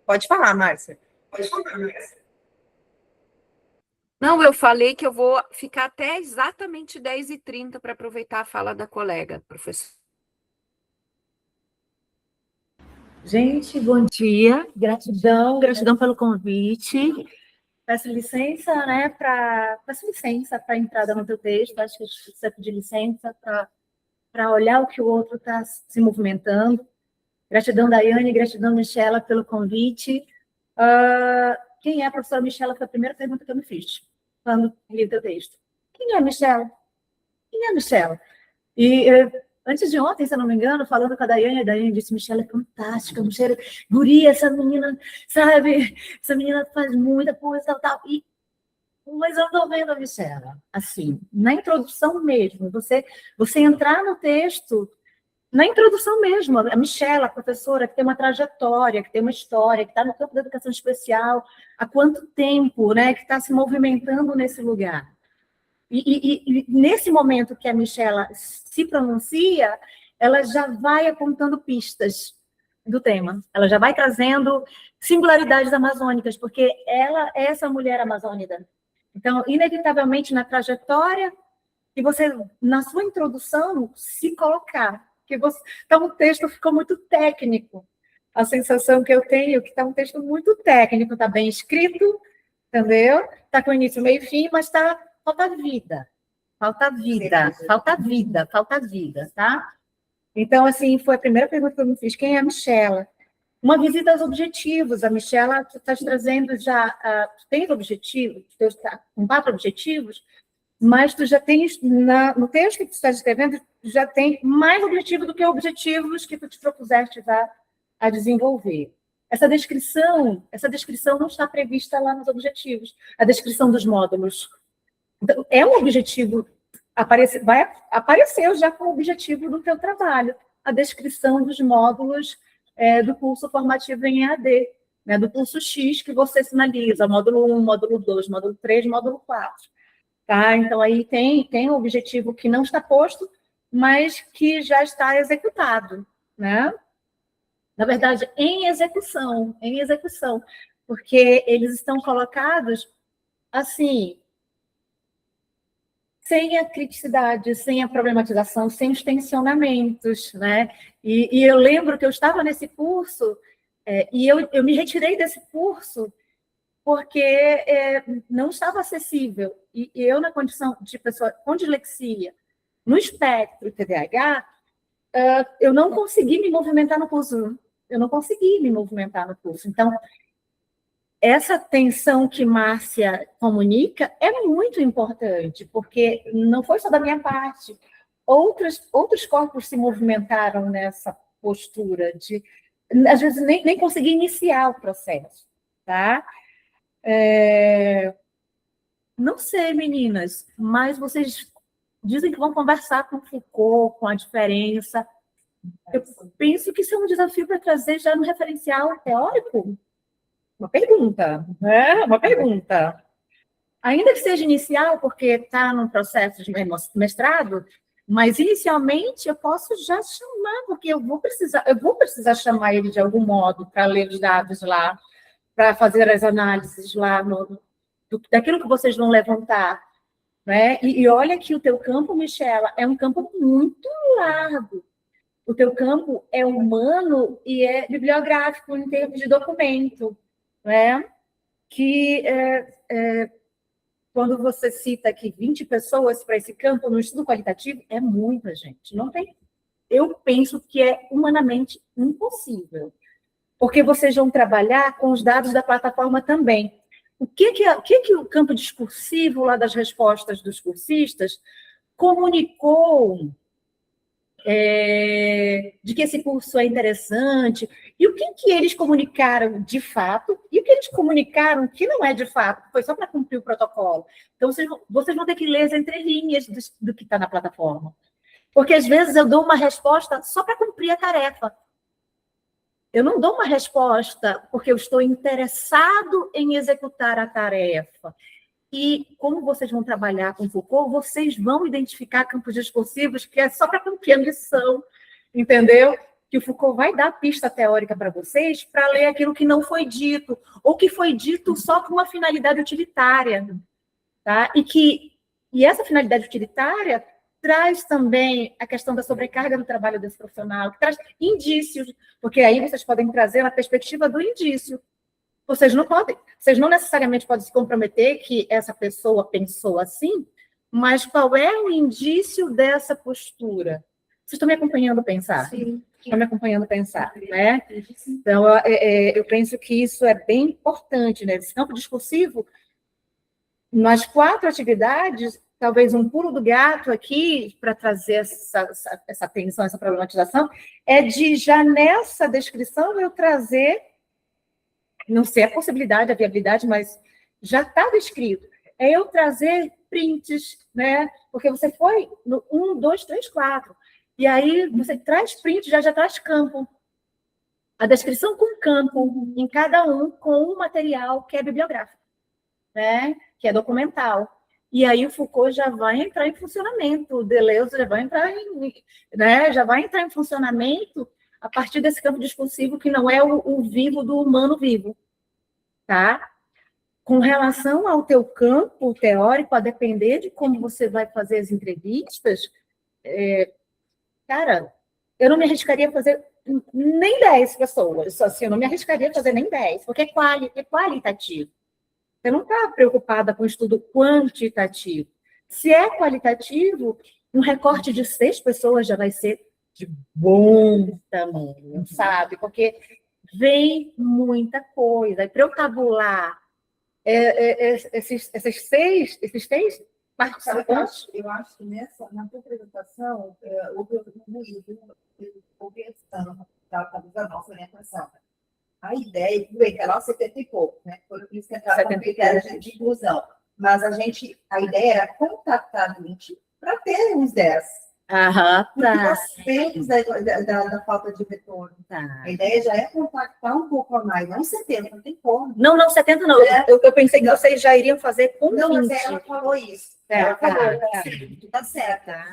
Pode falar, Márcia. Não, eu falei que eu vou ficar até exatamente 10h30 para aproveitar a fala da colega, professor. Gente, bom dia, gratidão pelo convite. Peço licença, né, peço licença para a entrada no teu texto, acho que você pedir licença para olhar o que o outro está se movimentando. Gratidão, Daiane, gratidão, Michela, pelo convite. Quem é a professora Michela? Foi a primeira pergunta que eu me fiz quando li o teu texto. Quem é a Michela? Quem é a Michela? E antes de ontem, se eu não me engano, falando com a Daiane disse: Michela é fantástica, Michela, guria, essa menina, sabe? Essa menina faz muita coisa, tal. Mas eu estou vendo a Michela, assim, na introdução mesmo, você entrar no texto, na introdução mesmo, a Michela, a professora, que tem uma trajetória, que tem uma história, que está no campo da educação especial, há quanto tempo, né, que está se movimentando nesse lugar. E nesse momento que a Michela se pronuncia, ela já vai apontando pistas do tema, ela já vai trazendo singularidades amazônicas, porque ela é essa mulher amazônica. Então, inevitavelmente, na trajetória, que você, na sua introdução, se colocar. Então, o texto ficou muito técnico. A sensação que eu tenho é que está um texto muito técnico, está bem escrito, entendeu? Está com início, meio e fim, mas falta vida. Falta vida, tá? Então, assim, foi a primeira pergunta que eu me fiz: quem é a Michela? Uma visita aos objetivos. A Michela está trazendo já... tu tens objetivos, tu está com 4 objetivos, mas tu já tens, no texto que tu estás escrevendo, já tem mais objetivo do que objetivos que tu te propuseste a desenvolver. Essa descrição não está prevista lá nos objetivos. A descrição dos módulos. Então, é um objetivo, vai aparecer já com o objetivo do teu trabalho, a descrição dos módulos do curso formativo em EAD, né, do curso X que você sinaliza, módulo 1, módulo 2, módulo 3, módulo 4. Tá? Então, aí tem um objetivo que não está posto, mas que já está executado, né? Na verdade, em execução, porque eles estão colocados assim, sem a criticidade, sem a problematização, sem os tensionamentos, né? E eu lembro que eu estava nesse curso, e eu me retirei desse curso porque não estava acessível. E eu, na condição de pessoa com dislexia, no espectro TDAH, eu não consegui me movimentar no curso. Então, essa tensão que Márcia comunica é muito importante, porque não foi só da minha parte. Outros corpos se movimentaram nessa postura de, às vezes, nem conseguir iniciar o processo, tá? Não sei, meninas, mas vocês dizem que vão conversar com Foucault, com a diferença. Eu penso que isso é um desafio para trazer já no referencial teórico. Uma pergunta, né? Uma pergunta. Ainda que seja inicial, porque está no processo de mestrado, Mas, inicialmente, eu posso já chamar, porque eu vou precisar chamar ele de algum modo para ler os dados lá, para fazer as análises lá daquilo que vocês vão levantar, né? E olha que o teu campo, Michela, é um campo muito largo. O teu campo é humano e é bibliográfico em termos de documento, né? Que quando você cita aqui 20 pessoas para esse campo no estudo qualitativo, é muita gente. Não tem. Eu penso que é humanamente impossível, porque vocês vão trabalhar com os dados da plataforma também. O que o campo discursivo lá das respostas dos cursistas comunicou de que esse curso é interessante, e o que eles comunicaram de fato, e o que eles comunicaram que não é de fato, foi só para cumprir o protocolo. Então, vocês vão ter que ler as entrelinhas do que está na plataforma. Porque, às vezes, eu dou uma resposta só para cumprir a tarefa. Eu não dou uma resposta porque eu estou interessado em executar a tarefa. E como vocês vão trabalhar com Foucault, vocês vão identificar campos discursivos que é só para cumprir a missão, entendeu? Que o Foucault vai dar pista teórica para vocês para ler aquilo que não foi dito, ou que foi dito só com uma finalidade utilitária. Tá? E essa finalidade utilitária traz também a questão da sobrecarga do trabalho desse profissional, que traz indícios, porque aí vocês podem trazer na perspectiva do indício. Vocês não necessariamente podem se comprometer que essa pessoa pensou assim, mas qual é o indício dessa postura? Vocês estão me acompanhando pensar? Sim. Estão me acompanhando pensar, né? Então, eu penso que isso é bem importante, né? Esse campo discursivo, nas 4 atividades, talvez um pulo do gato aqui, para trazer essa atenção, essa problematização, é de já nessa descrição eu trazer, não sei a possibilidade, a viabilidade, mas já está descrito. É eu trazer prints, né? Porque você foi no 1, 2, 3, 4. E aí você traz print, já traz campo. A descrição com campo, em cada um, com um material que é bibliográfico, né? Que é documental. E aí o Foucault já vai entrar em funcionamento, o Deleuze já vai entrar em funcionamento a partir desse campo discursivo que não é o vivo do humano vivo, tá? Com relação ao teu campo teórico, a depender de como você vai fazer as entrevistas, cara, eu não me arriscaria a fazer nem 10 pessoas, assim, eu não me arriscaria a fazer nem 10, porque é qualitativo. Você não está preocupada com o estudo quantitativo. Se é qualitativo, um recorte de 6 pessoas já vai ser de bom tamanho, sabe? Porque vem muita coisa. E para eu tabular esses 6 participantes... Eu acho que na tua apresentação, houve da nossa orientação. A ideia, que era 70 e pouco, né? Foi por isso que entrava com critério de inclusão. Mas a ideia era contactar 20 para ter uns 10. Aham, Porque tá. nós temos da falta de retorno. Tá. A ideia já é contactar um pouco a mais, não 70, não tem como. Não, 70 não. Eu pensei que vocês já iriam fazer com 20. Não, mas ela falou isso. Ela falou, assim, tu tá certa.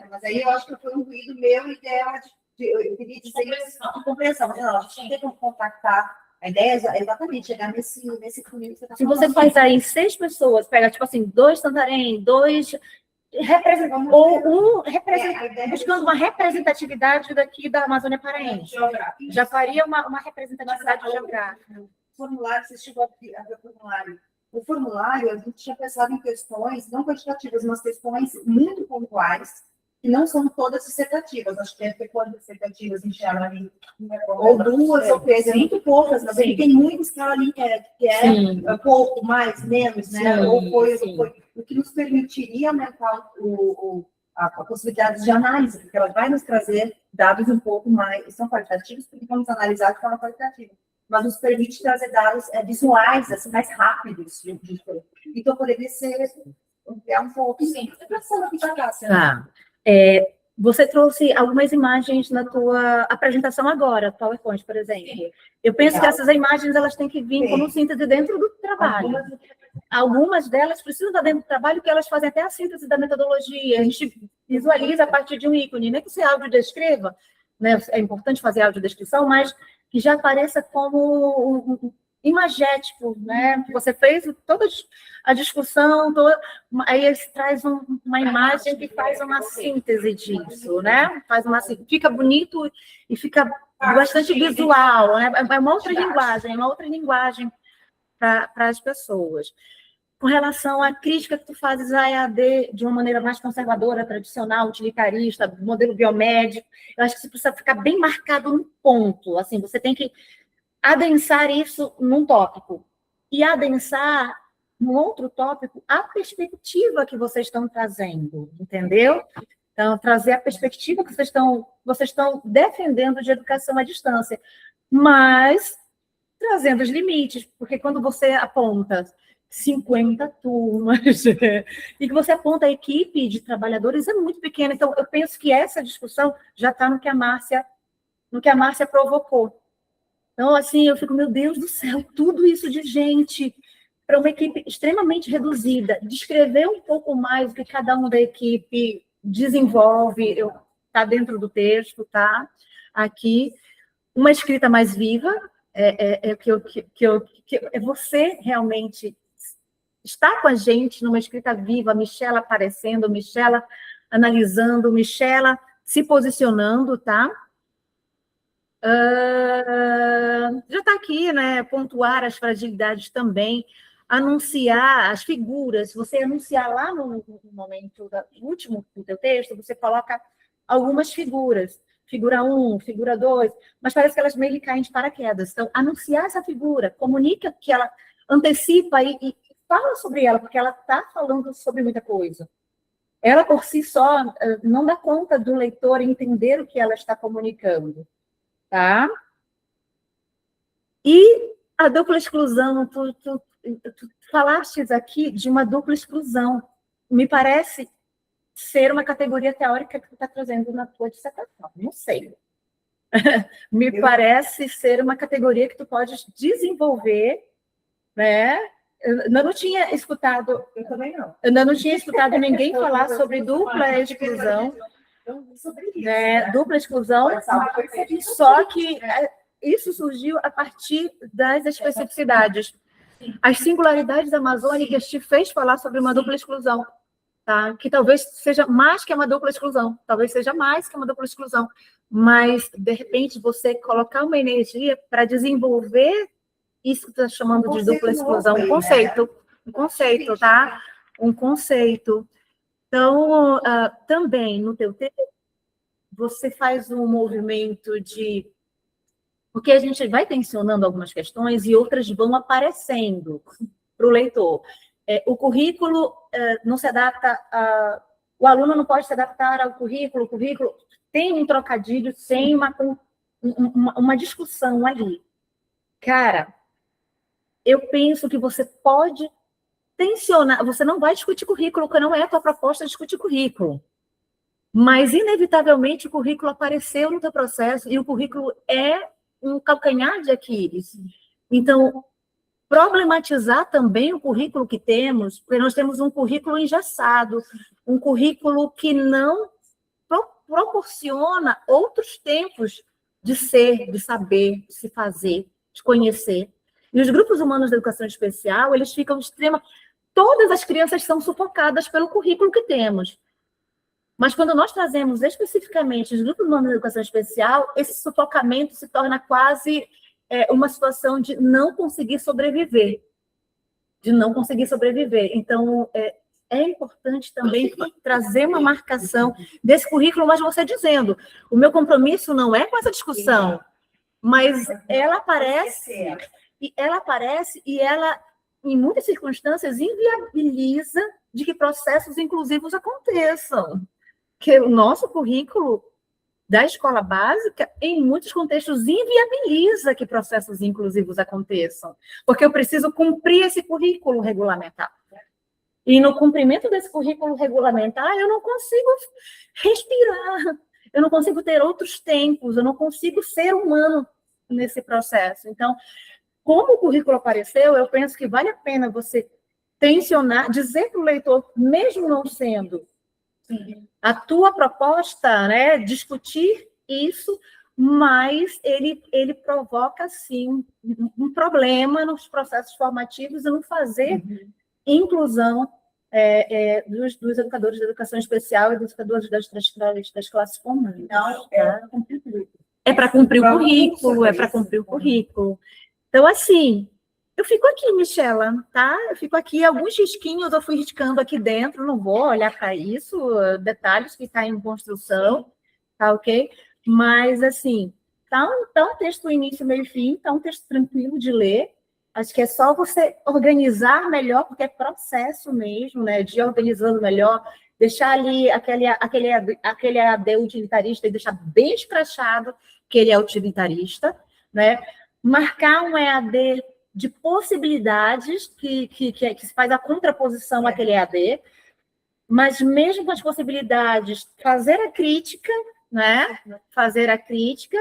Mas aí eu acho que foi um ruído meu e dela eu queria dizer isso de compreensão. Não, a gente tem que contactar. A ideia é exatamente chegar nesse funil que você está falando. Se você faz aí 6 pessoas, pega, tipo assim, 2 Santarém, 2... Ou buscando uma representatividade daqui da Amazônia Paraense. Já faria uma representatividade geográfica. O formulário, você chegou a ver o formulário. O formulário, a gente tinha pensado em questões, não quantitativas, mas questões muito pontuais, que não são todas dissertativas. Acho que deve ter quantas dissertativas em geral ali. Ou 2 ou 3, muito poucas, mas aí tem muitas que ali que é pouco, mais, menos, né? Sim, Ou coisa, o que nos permitiria aumentar a possibilidade de análise, porque ela vai nos trazer dados um pouco mais, são qualitativos, porque vamos analisar de forma qualitativa, mas nos permite trazer dados visuais, assim, mais rápidos. Então, poderia ser um pouco, sim. Tá. Você trouxe algumas imagens na tua apresentação agora, PowerPoint, por exemplo. Eu penso que essas imagens elas têm que vir como síntese dentro do trabalho. Algumas delas precisam estar dentro do trabalho, porque elas fazem até a síntese da metodologia. A gente visualiza a partir de um ícone, nem que você audiodescreva, né? É importante fazer audiodescrição, mas que já apareça como imagético, né? Você fez toda a discussão, aí traz uma imagem que faz uma síntese disso, né? Fica bonito e fica bastante visual, né? É uma outra linguagem para as pessoas. Com relação à crítica que tu fazes à EAD de uma maneira mais conservadora, tradicional, utilitarista, modelo biomédico, eu acho que isso precisa ficar bem marcado num ponto. Assim, você tem que adensar isso num tópico e adensar num outro tópico a perspectiva que vocês estão trazendo, entendeu? Então, trazer a perspectiva que vocês estão defendendo de educação à distância, mas trazendo os limites, porque quando você aponta 50 turmas e que você aponta a equipe de trabalhadores é muito pequena. Então, eu penso que essa discussão já está no que a Márcia provocou. Então, assim, eu fico, meu Deus do céu, tudo isso de gente para uma equipe extremamente reduzida. Descrever um pouco mais o que cada um da equipe desenvolve, está dentro do texto, tá? Aqui, uma escrita mais viva, é você realmente está com a gente numa escrita viva, a Michela aparecendo, Michela analisando, Michela se posicionando, tá? Já está aqui, né? Pontuar as fragilidades também, anunciar as figuras. Se você anunciar lá no momento último do teu texto, você coloca algumas figuras. Figura 1, figura 2, mas parece que elas meio que caem de paraquedas. Então, anunciar essa figura, comunica que ela antecipa e fala sobre ela, porque ela está falando sobre muita coisa. Ela, por si só, não dá conta do leitor entender o que ela está comunicando. Tá? E a dupla exclusão, tu falaste aqui de uma dupla exclusão. Me parece ser uma categoria teórica que tu está trazendo na tua dissertação. Não sei. Me parece ser uma categoria que tu pode desenvolver, né? Eu ainda não tinha escutado. Eu também não. Eu ainda não tinha escutado ninguém falar sobre dupla exclusão. Né? Dupla exclusão. Só que isso surgiu a partir das especificidades. As singularidades amazônicas te fez falar sobre uma dupla exclusão. Tá? Que talvez seja mais que uma dupla exclusão, talvez seja mais que uma dupla exclusão, mas, de repente, você colocar uma energia para desenvolver isso que tu está chamando de dupla exclusão, um conceito, tá? Um conceito. Então, também, no teu texto, você faz um movimento de... Porque a gente vai tensionando algumas questões e outras vão aparecendo para o leitor. O currículo não se adapta o aluno não pode se adaptar ao currículo, o currículo tem um trocadilho, tem uma discussão ali. Cara, eu penso que você pode tensionar, você não vai discutir currículo, porque não é a tua proposta discutir currículo. Mas, inevitavelmente, o currículo apareceu no teu processo e o currículo é um calcanhar de Aquiles. Então, problematizar também o currículo que temos, porque nós temos um currículo engessado, um currículo que não proporciona outros tempos de ser, de saber, de se fazer, de conhecer. E os grupos humanos da educação especial, eles ficam todas as crianças são sufocadas pelo currículo que temos. Mas quando nós trazemos especificamente os grupos humanos da educação especial, esse sufocamento se torna quase uma situação de não conseguir sobreviver. Então, é importante também trazer uma marcação desse currículo, mas você dizendo, o meu compromisso não é com essa discussão, mas ela aparece e ela, em muitas circunstâncias, inviabiliza de que processos inclusivos aconteçam. Que o nosso currículo da escola básica, em muitos contextos, inviabiliza que processos inclusivos aconteçam, porque eu preciso cumprir esse currículo regulamentar. E no cumprimento desse currículo regulamentar, eu não consigo respirar, eu não consigo ter outros tempos, eu não consigo ser humano nesse processo. Então, como o currículo apareceu, eu penso que vale a pena você tensionar, dizer para o leitor, mesmo não sendo A tua proposta, né, discutir isso, mas ele provoca, sim, um problema nos processos formativos e não fazer inclusão dos educadores de educação especial e dos educadores das classes comuns. Não, É para cumprir o currículo, é para cumprir o currículo. Então, assim, eu fico aqui, Michela, tá? Eu fico aqui, alguns risquinhos eu fui riscando aqui dentro, não vou olhar para isso, detalhes que está em construção, tá ok? Mas, assim, tá um texto início, meio e fim, tá um texto tranquilo de ler. Acho que é só você organizar melhor, porque é processo mesmo, né? De ir organizando melhor, deixar ali aquele AD utilitarista e deixar bem escrachado que ele é utilitarista, né? Marcar um EAD de possibilidades que se faz a contraposição àquele EAD, mas mesmo com as possibilidades, fazer a crítica, né? Fazer a crítica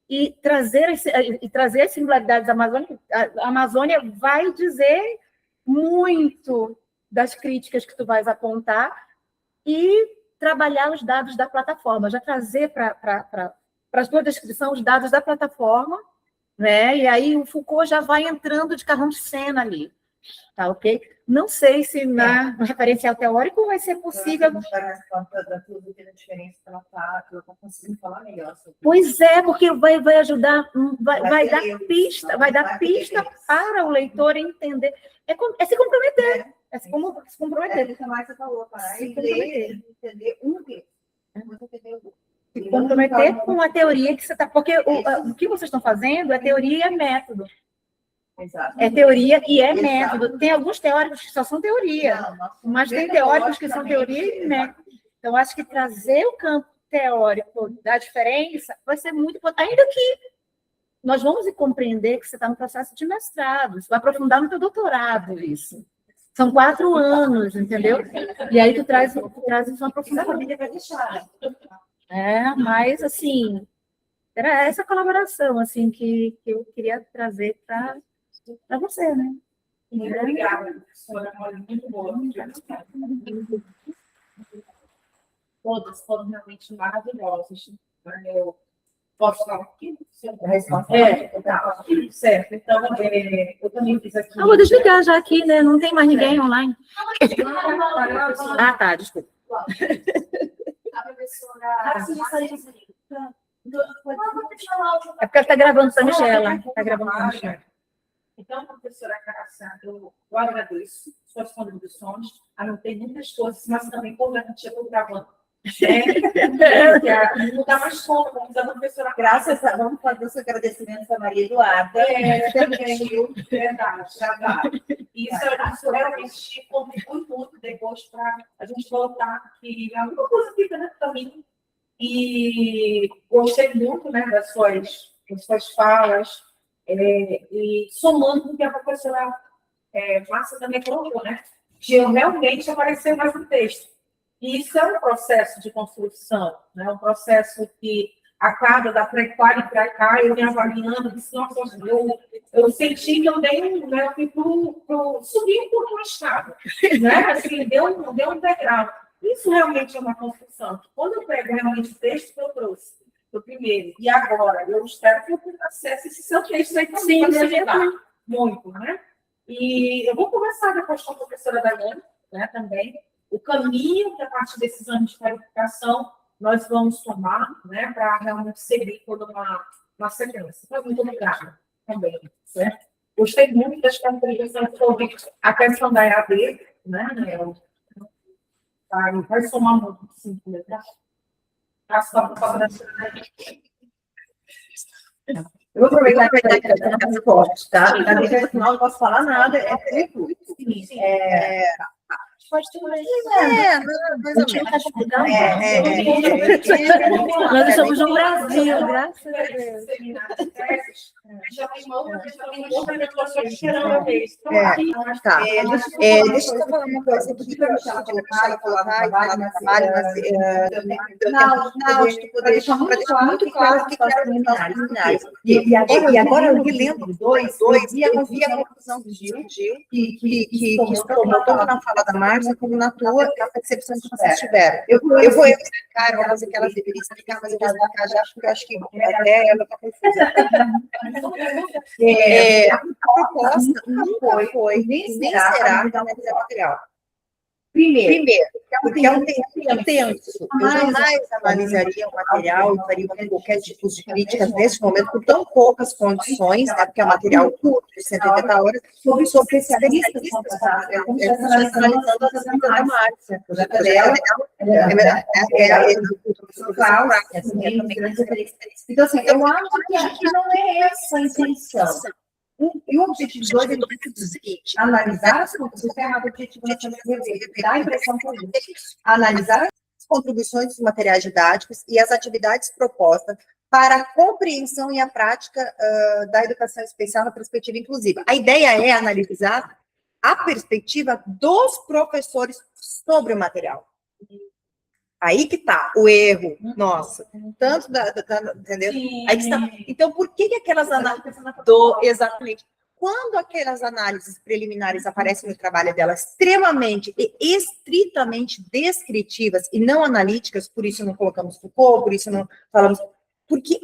e trazer as singularidades amazônicas. A Amazônia vai dizer muito das críticas que tu vais apontar e trabalhar os dados da plataforma, já trazer para a tua descrição os dados da plataforma, né? E aí o Foucault já vai entrando de carrão de cena ali, tá ok? Não sei se no referencial teórico vai ser possível. Pois é, porque vai ajudar, vai dar pista para o leitor entender. É se comprometer. É se comprometer. Isso mais você falou, para entender um deles. Se comprometer com a teoria que você está... Porque o que vocês estão fazendo é teoria e é método. Exato. É teoria e é método. Tem alguns teóricos que só são teoria, mas tem teóricos que são teoria e método. Então, acho que trazer o campo teórico da diferença vai ser muito importante. Ainda que nós vamos compreender que você está no processo de mestrado, você vai aprofundar no teu doutorado isso. São 4 anos, entendeu? E aí tu traz um aprofundamento. Mas, assim, era essa colaboração assim, que eu queria trazer para você, né? Muito obrigada, professora. Muito boa. Todas foram realmente maravilhosas. Eu posso falar aqui? Certo. Então, eu também fiz aqui. Eu vou desligar já aqui, né? Não tem mais ninguém online. Ah, tá, desculpa. A professora... É porque ela está gravando com a Michela. Está gravando com a Michela. Então, professora Caraçá, eu agradeço suas contribuições, anotei muitas coisas, mas também, como a gente estou gravando, não dá mais conta, vamos dar a professora Graças a vamos fazer os agradecimentos a Maria Eduarda. Verdade, já dá. Isso realmente contribui muito depois para a gente voltar aqui. É uma coisa que fica para mim. E gostei muito, né, das suas falas. E somando com o que a professora Márcia também colocou, né? De realmente aparecer mais no texto. E isso é um processo de construção, né? Um processo que a cada da pré-qual para cá, eu venho avaliando, eu senti que eu dei, né, eu fui subir um pouco na escada, né? Assim, deu um degrau. Isso realmente é uma construção. Quando eu pego realmente o texto que eu trouxe, do primeiro, e agora, eu espero que eu acesse esse seu texto aí também, para me ajudar muito, né? E eu vou conversar depois com a professora Daiane, né, também, o caminho que a partir desses anos de qualificação nós vamos tomar, né, para realmente seguir toda uma sequência. Então, muito obrigada também, certo? Gostei muito das contribuições sobre a questão da EAD, né, vai somar muito, sim, tá? Eu vou aproveitar que vai dar transporte, tá? Na minha final não posso falar nada, é tudo. Pode ter mais. Mais ou menos. Nós estamos no Brasil, graças a Deus. Já tem uma outra negociação esperando a vez. Tá. Deixa eu só falar uma coisa aqui para a Michela colocar e falar do trabalho, para deixar muito claro o que era os nossos seminários. E agora, eu relendo dois, eu vi a conclusão do Gil, que se tomou toda na fala da Márcia, Márcia, como na tua, a percepção que vocês tiveram. Eu vou explicar elas que elas deveriam explicar, mas eu vou explicar já, porque eu acho que até ela está confusa. A proposta nunca foi, nem será analisar material. Primeiro, porque é um tempo tenso. Eu jamais analisaria o material e faria qualquer tipo de críticas nesse momento, com tão poucas condições, né, porque é um material curto, de 180 horas, sobre especialistas. Analisando as vidas da Márcia. O projeto dela Então, assim, eu acho que não é essa a intenção. E o objetivo 2 é o seguinte: analisar as contribuições, o objetivo dá a impressão que é isso. Analisar as contribuições dos materiais didáticos e as atividades propostas para a compreensão e a prática da educação especial na perspectiva inclusiva. A ideia é analisar a perspectiva dos professores sobre o material. Aí que está o erro, nossa, tanto entendeu? Sim. Aí que está. Então, por que aquelas análises exatamente? Quando aquelas análises preliminares aparecem no trabalho dela extremamente e estritamente descritivas e não analíticas, por isso não colocamos Foucault, por isso não falamos, porque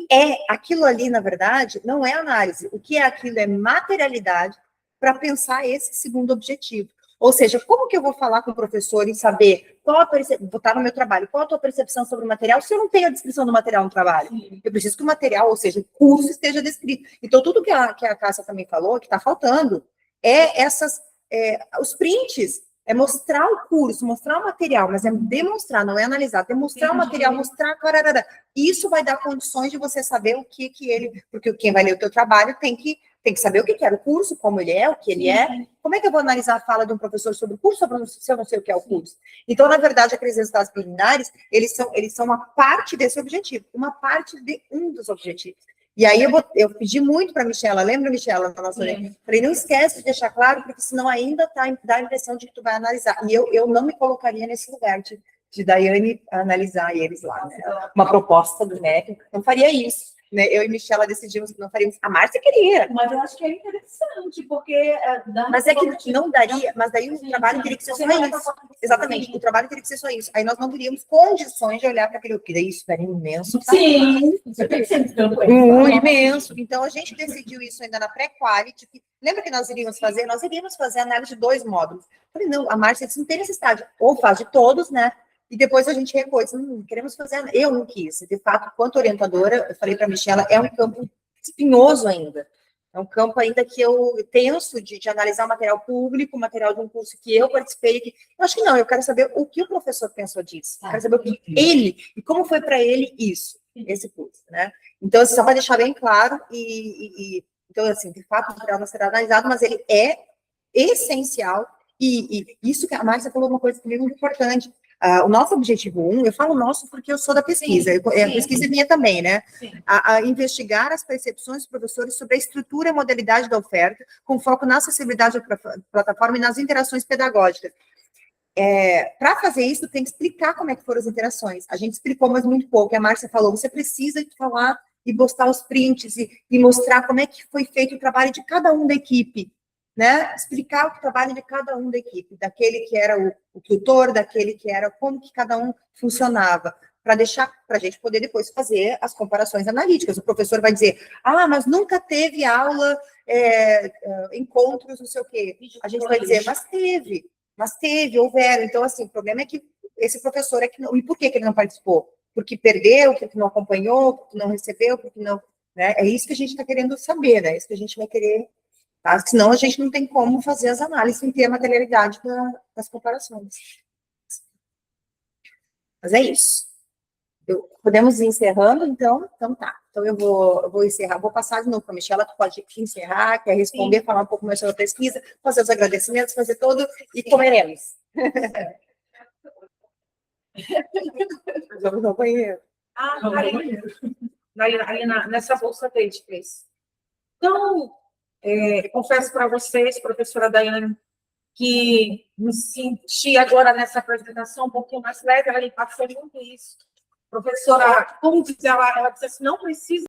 aquilo ali, na verdade, não é análise. O que é aquilo é materialidade para pensar esse segundo objetivo. Ou seja, como que eu vou falar com o professor e saber qual botar no meu trabalho, qual a tua percepção sobre o material, se eu não tenho a descrição do material no trabalho? Eu preciso que o material, ou seja, o curso esteja descrito. Então, tudo que a Cássia também falou, que está faltando, os prints, é mostrar o curso, mostrar o material, mas é demonstrar, não é analisar, demonstrar o material, mostrar, isso vai dar condições de você saber o que ele, porque quem vai ler o teu trabalho tem que saber o que era o curso, como ele é, o que ele é. Como é que eu vou analisar a fala de um professor sobre o curso, se eu não sei o que é o curso? Então, na verdade, aqueles resultados preliminares, eles são uma parte desse objetivo, uma parte de um dos objetivos. E aí eu pedi muito para a Michela, lembra, Michela, na nossa orelha? Falei, não esquece de deixar claro, porque senão ainda dá a impressão de que tu vai analisar. E eu não me colocaria nesse lugar de Daiane analisar eles lá, né? Uma proposta do MEC, não faria isso. Né? Eu e Michela decidimos que não faríamos. A Márcia queria. Mas eu acho que é interessante, porque... Mas é que não daria, mas daí o trabalho teria que ser só isso. Exatamente, o trabalho teria que ser só isso. Aí nós não teríamos condições de olhar para aquele, porque daí isso daria imenso. Sim, você tem que ser imenso. Então, a gente decidiu isso ainda na pré-quality. Lembra que nós iríamos fazer? Nós iríamos fazer análise de 2 módulos. Eu falei, não, a Márcia disse, não tem necessidade. Ou faz de todos, né? E depois a gente recuou, queremos fazer, eu não quis. De fato, quanto orientadora, eu falei para a Michela, é um campo espinhoso ainda. É um campo ainda que eu tenso de analisar o material público, o material de um curso que eu participei. Eu acho que não, eu quero saber o que o professor pensou disso. Eu quero saber o que ele, e como foi para ele isso, esse curso, né? Então, só para deixar bem claro, então, assim, de fato, o material não será analisado, mas ele é essencial, e isso que a Márcia falou uma coisa também muito importante. O nosso objetivo 1, eu falo nosso porque eu sou da pesquisa, a pesquisa é minha também, né? A investigar as percepções dos professores sobre a estrutura e modalidade da oferta, com foco na acessibilidade da plataforma e nas interações pedagógicas. Para fazer isso, tem que explicar como é que foram as interações. A gente explicou, mas muito pouco. A Márcia falou, você precisa falar e postar os prints e mostrar como é que foi feito o trabalho de cada um da equipe. Né? Explicar o trabalho de cada um da equipe, daquele que era o tutor, daquele que era como que cada um funcionava, para deixar para a gente poder depois fazer as comparações analíticas. O professor vai dizer, mas nunca teve aula, encontros, não sei o quê. A gente vai dizer, mas teve, houveram. Então, assim, o problema é que esse professor é que não. E por que ele não participou? Porque perdeu, porque não acompanhou, porque não recebeu, porque não. Né? É isso que a gente está querendo saber, né? É isso que a gente vai querer. Tá? Senão a gente não tem como fazer as análises sem ter a materialidade das comparações. Mas é isso. Podemos ir encerrando, então? Então tá. Então eu vou encerrar, vou passar de novo para a Michela, tu pode encerrar, quer responder, falar um pouco mais sobre a pesquisa, fazer os agradecimentos, fazer tudo e comeremos. Vamos ao banheiro. Ali nessa bolsa verde, Cris. Então, confesso para vocês, professora Daiane, que me senti agora nessa apresentação um pouquinho mais leve, ela passou muito isso. Professora, como diz ela disse assim, não precisa